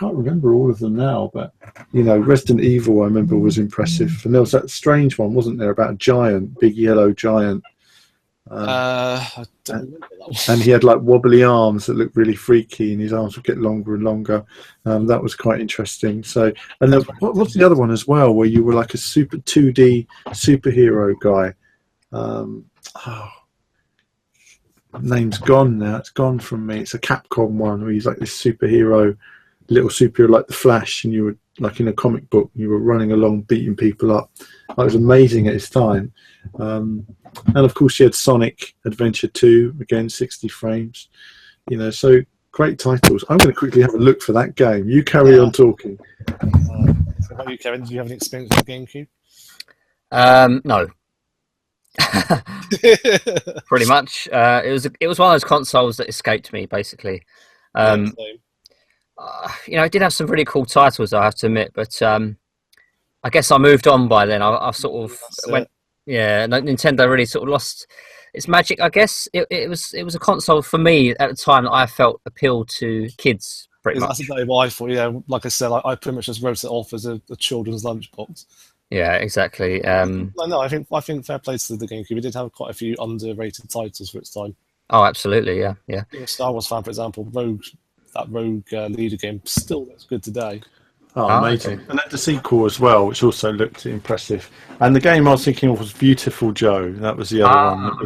remember all of them now, but Resident Evil I remember was impressive, and there was that strange one, wasn't there, about a giant, big yellow giant. I don't remember that one. And he had like wobbly arms that looked really freaky, and his arms would get longer and longer. That was quite interesting. So, and then, what's the other one as well, where you were like a super 2D superhero guy? Name's gone now. It's gone from me. It's a Capcom one where he's like this little superhero like the Flash, and you were like in a comic book. You were running along, beating people up. It was amazing at its time. And of course, you had Sonic Adventure 2, again 60 frames. So great titles. I'm going to quickly have a look for that game. You carry on talking. So about you, Kevin? Do you have any experience with the GameCube? No. Pretty much. It was one of those consoles that escaped me, basically. It did have some really cool titles, I have to admit, but I guess I moved on by then. I sort of went. Yeah, Nintendo really sort of lost its magic, I guess. It was a console for me at the time that I felt appealed to kids pretty much. That's exactly what I thought. Yeah, like I said, I pretty much just wrote it off as a children's lunchbox. Yeah, exactly. No, I think fair play to the GameCube. It did have quite a few underrated titles for its time. Oh, absolutely, yeah. Being a Star Wars fan, for example, Rogue leader game still looks good today. Oh, amazing. Okay. And the sequel as well, which also looked impressive. And the game I was thinking of was Beautiful Joe. That was the other one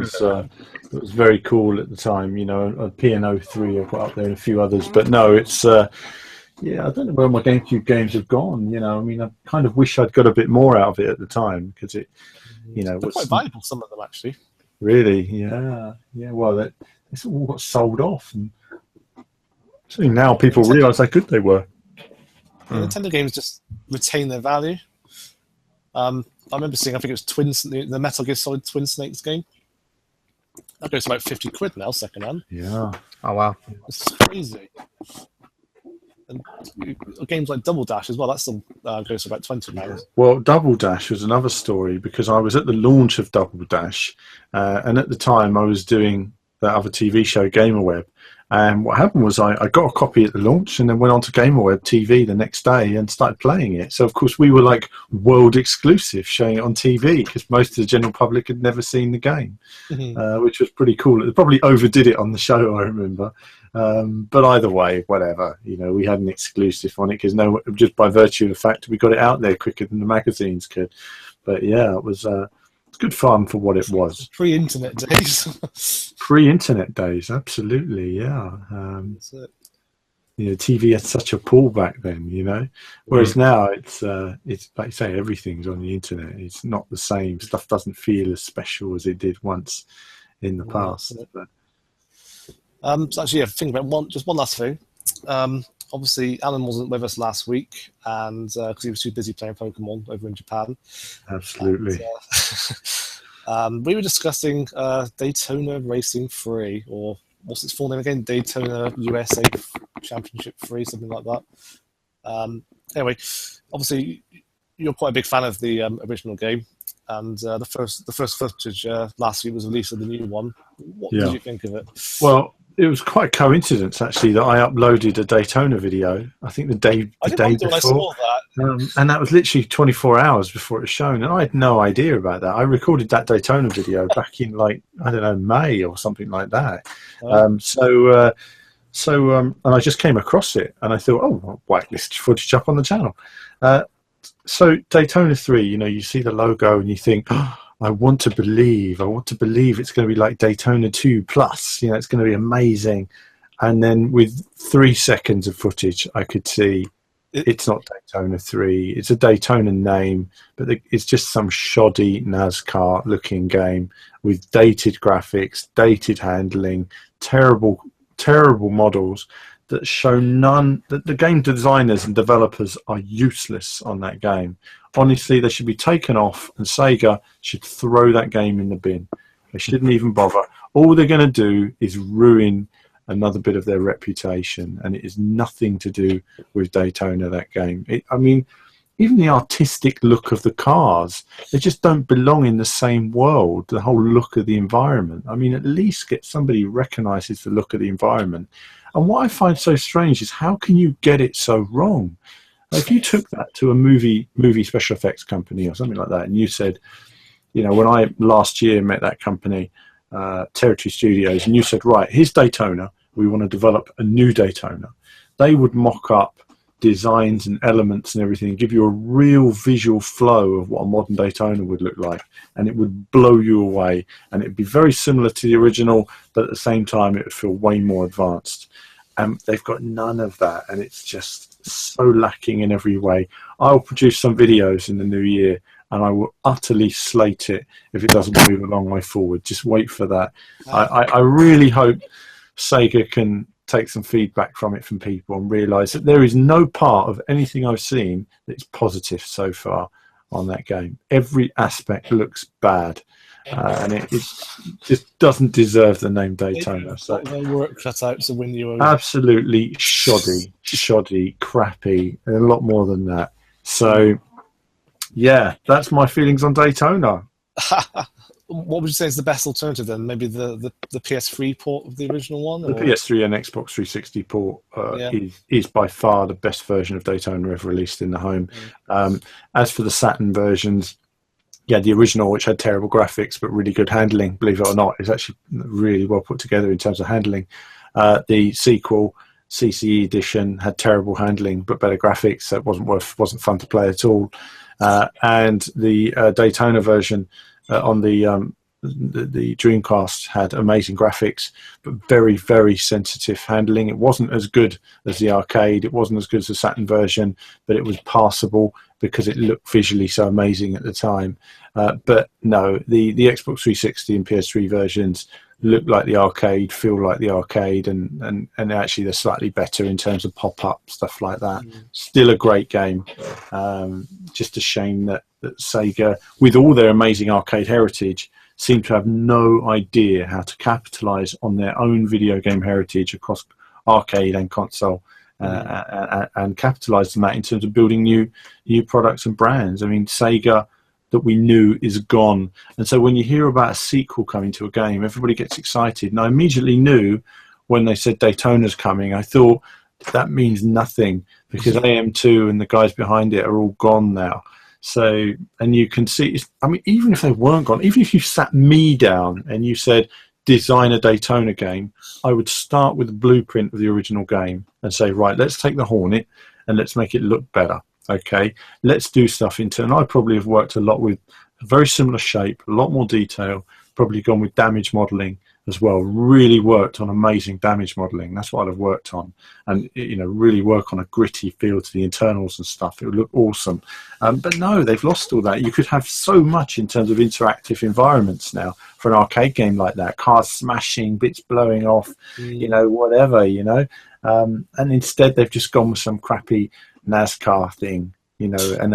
that was very cool at the time. A P&O 3 I've got up there and a few others. But no, it's, I don't know where my GameCube games have gone. I kind of wish I'd got a bit more out of it at the time, because it, was quite valuable, some of them, actually. Really? Yeah. Well, it's all got sold off. And so now people realise how good they were. Nintendo games just retain their value. I remember seeing, I think it was the Metal Gear Solid Twin Snakes game. That goes for about 50 quid now, second hand. Yeah. Oh wow. It's crazy. And games like Double Dash as well, that still goes for about 20 now. Well, Double Dash was another story because I was at the launch of Double Dash, and at the time I was doing that other TV show, GamerWeb. And what happened was I got a copy at the launch and then went on to GamerWeb TV the next day and started playing it. So, of course, we were like world exclusive, showing it on TV because most of the general public had never seen the game, which was pretty cool. It probably overdid it on the show, I remember. But either way, whatever. You know, we had an exclusive on it because just by virtue of the fact we got it out there quicker than the magazines could. But, yeah, it was... good fun for what it was. Pre-internet days. Pre-internet days, absolutely, yeah. That's it. You know, TV had such a pull back then, you know. Whereas now it's like you say, everything's on the internet. It's not the same. Stuff doesn't feel as special as it did once in the past. But... So actually, yeah, think about just one last thing. Obviously, Alan wasn't with us last week, and because he was too busy playing Pokemon over in Japan. Absolutely. And, we were discussing Daytona Racing 3, or what's its full name again? Daytona USA Championship 3, something like that. Anyway, obviously, you're quite a big fan of the original game, and the first footage last week was released of the new one. What did you think of it? Well, it was quite a coincidence, actually, that I uploaded a Daytona video, I think the day before. I saw that. And that was literally 24 hours before it was shown. And I had no idea about that. I recorded that Daytona video back in, like, I don't know, May or something like that. And I just came across it. And I thought, oh, I'll whack this footage up on the channel. So Daytona 3, you know, you see the logo and you think, oh, I want to believe it's going to be like Daytona 2 Plus. You know, it's going to be amazing. And then with 3 seconds of footage, I could see it's not Daytona 3. It's a Daytona name, but it's just some shoddy NASCAR-looking game with dated graphics, dated handling, terrible models that show that the game designers and developers are useless on that game. Honestly, they should be taken off, and Sega should throw that game in the bin. They shouldn't even bother. All they're going to do is ruin another bit of their reputation, and it is nothing to do with Daytona, that game. I mean, even the artistic look of the cars, they just don't belong in the same world, the whole look of the environment. I mean, at least get somebody who recognises the look of the environment. And what I find so strange is, how can you get it so wrong? If you took that to a movie special effects company or something like that, and you said, you know, when I last year met that company, Territory Studios, and you said, right, here's Daytona, we want to develop a new Daytona, they would mock up designs and elements and everything, give you a real visual flow of what a modern Daytona would look like, and it would blow you away, and it'd be very similar to the original, but at the same time it would feel way more advanced. They've got none of that, and it's just so lacking in every way. I'll produce some videos in the new year, and I will utterly slate it if it doesn't move a long way forward. Just wait for that. I really hope Sega can take some feedback from it from people and realise that there is no part of anything I've seen that's positive so far on that game. Every aspect looks bad. And it just doesn't deserve the name Daytona. So they work cut out to win you over. Absolutely shoddy, crappy, and a lot more than that. So, yeah, that's my feelings on Daytona. What would you say is the best alternative then? Maybe the PS3 port of the original one? The PS3 and Xbox 360 port is by far the best version of Daytona ever released in the home. As for the Saturn versions, yeah, the original, which had terrible graphics but really good handling, believe it or not, is actually really well put together in terms of handling. The sequel, CCE edition, had terrible handling but better graphics, so it wasn't fun to play at all. And the Daytona version on the Dreamcast had amazing graphics but very, very sensitive handling. It wasn't as good as the arcade, it wasn't as good as the Saturn version, but it was passable because it looked visually so amazing at the time. But no, the Xbox 360 and PS3 versions look like the arcade, feel like the arcade, and actually they're slightly better in terms of pop-up, stuff like that. Still a great game. Just a shame that Sega, with all their amazing arcade heritage, seem to have no idea how to capitalize on their own video game heritage across arcade and console, and capitalize on that in terms of building new products and brands. I mean, Sega that we knew is gone, and so when you hear about a sequel coming to a game, everybody gets excited. And I immediately knew when they said Daytona's coming, I thought that means nothing, because AM2 and the guys behind it are all gone now. So, and you can see, I mean, even if they weren't gone, even if you sat me down and you said, design a Daytona game, I would start with the blueprint of the original game and say, right, let's take the Hornet and let's make it look better. Okay, let's do stuff into, and I probably have worked a lot with a very similar shape, a lot more detail, probably gone with damage modeling as well. Really worked on amazing damage modeling. That's what I've worked on, and really work on a gritty feel to the internals and stuff. It would look awesome. But no, they've lost all that. You could have so much in terms of interactive environments now for an arcade game like that. Cars smashing, bits blowing off, whatever, and instead they've just gone with some crappy NASCAR thing, and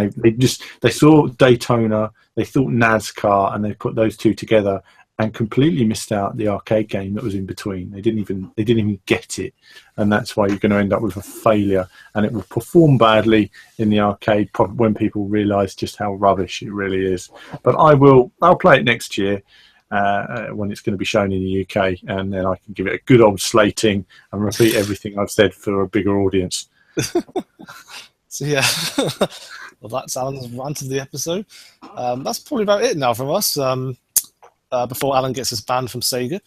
they saw Daytona, they thought NASCAR, and they put those two together and completely missed out the arcade game that was in between. They didn't even get it, and that's why you're going to end up with a failure, and it will perform badly in the arcade when people realise just how rubbish it really is. But I'll play it next year when it's going to be shown in the UK, and then I can give it a good old slating and repeat everything I've said for a bigger audience. So yeah, well, that's Alan's rant of the episode. That's probably about it now from us. Before Alan gets us banned from Sega.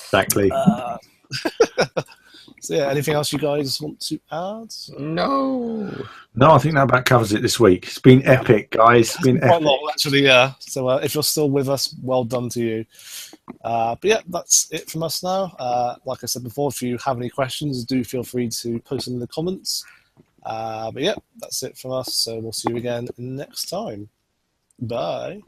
Exactly. So yeah, anything else you guys want to add? No, I think that about covers it this week. It's been epic, guys. It's been quite epic. long, actually. Yeah. So if you're still with us, well done to you. But yeah, that's it from us now. Like I said before, if you have any questions, do feel free to post them in the comments. But yeah, that's it from us. So we'll see you again next time. Bye.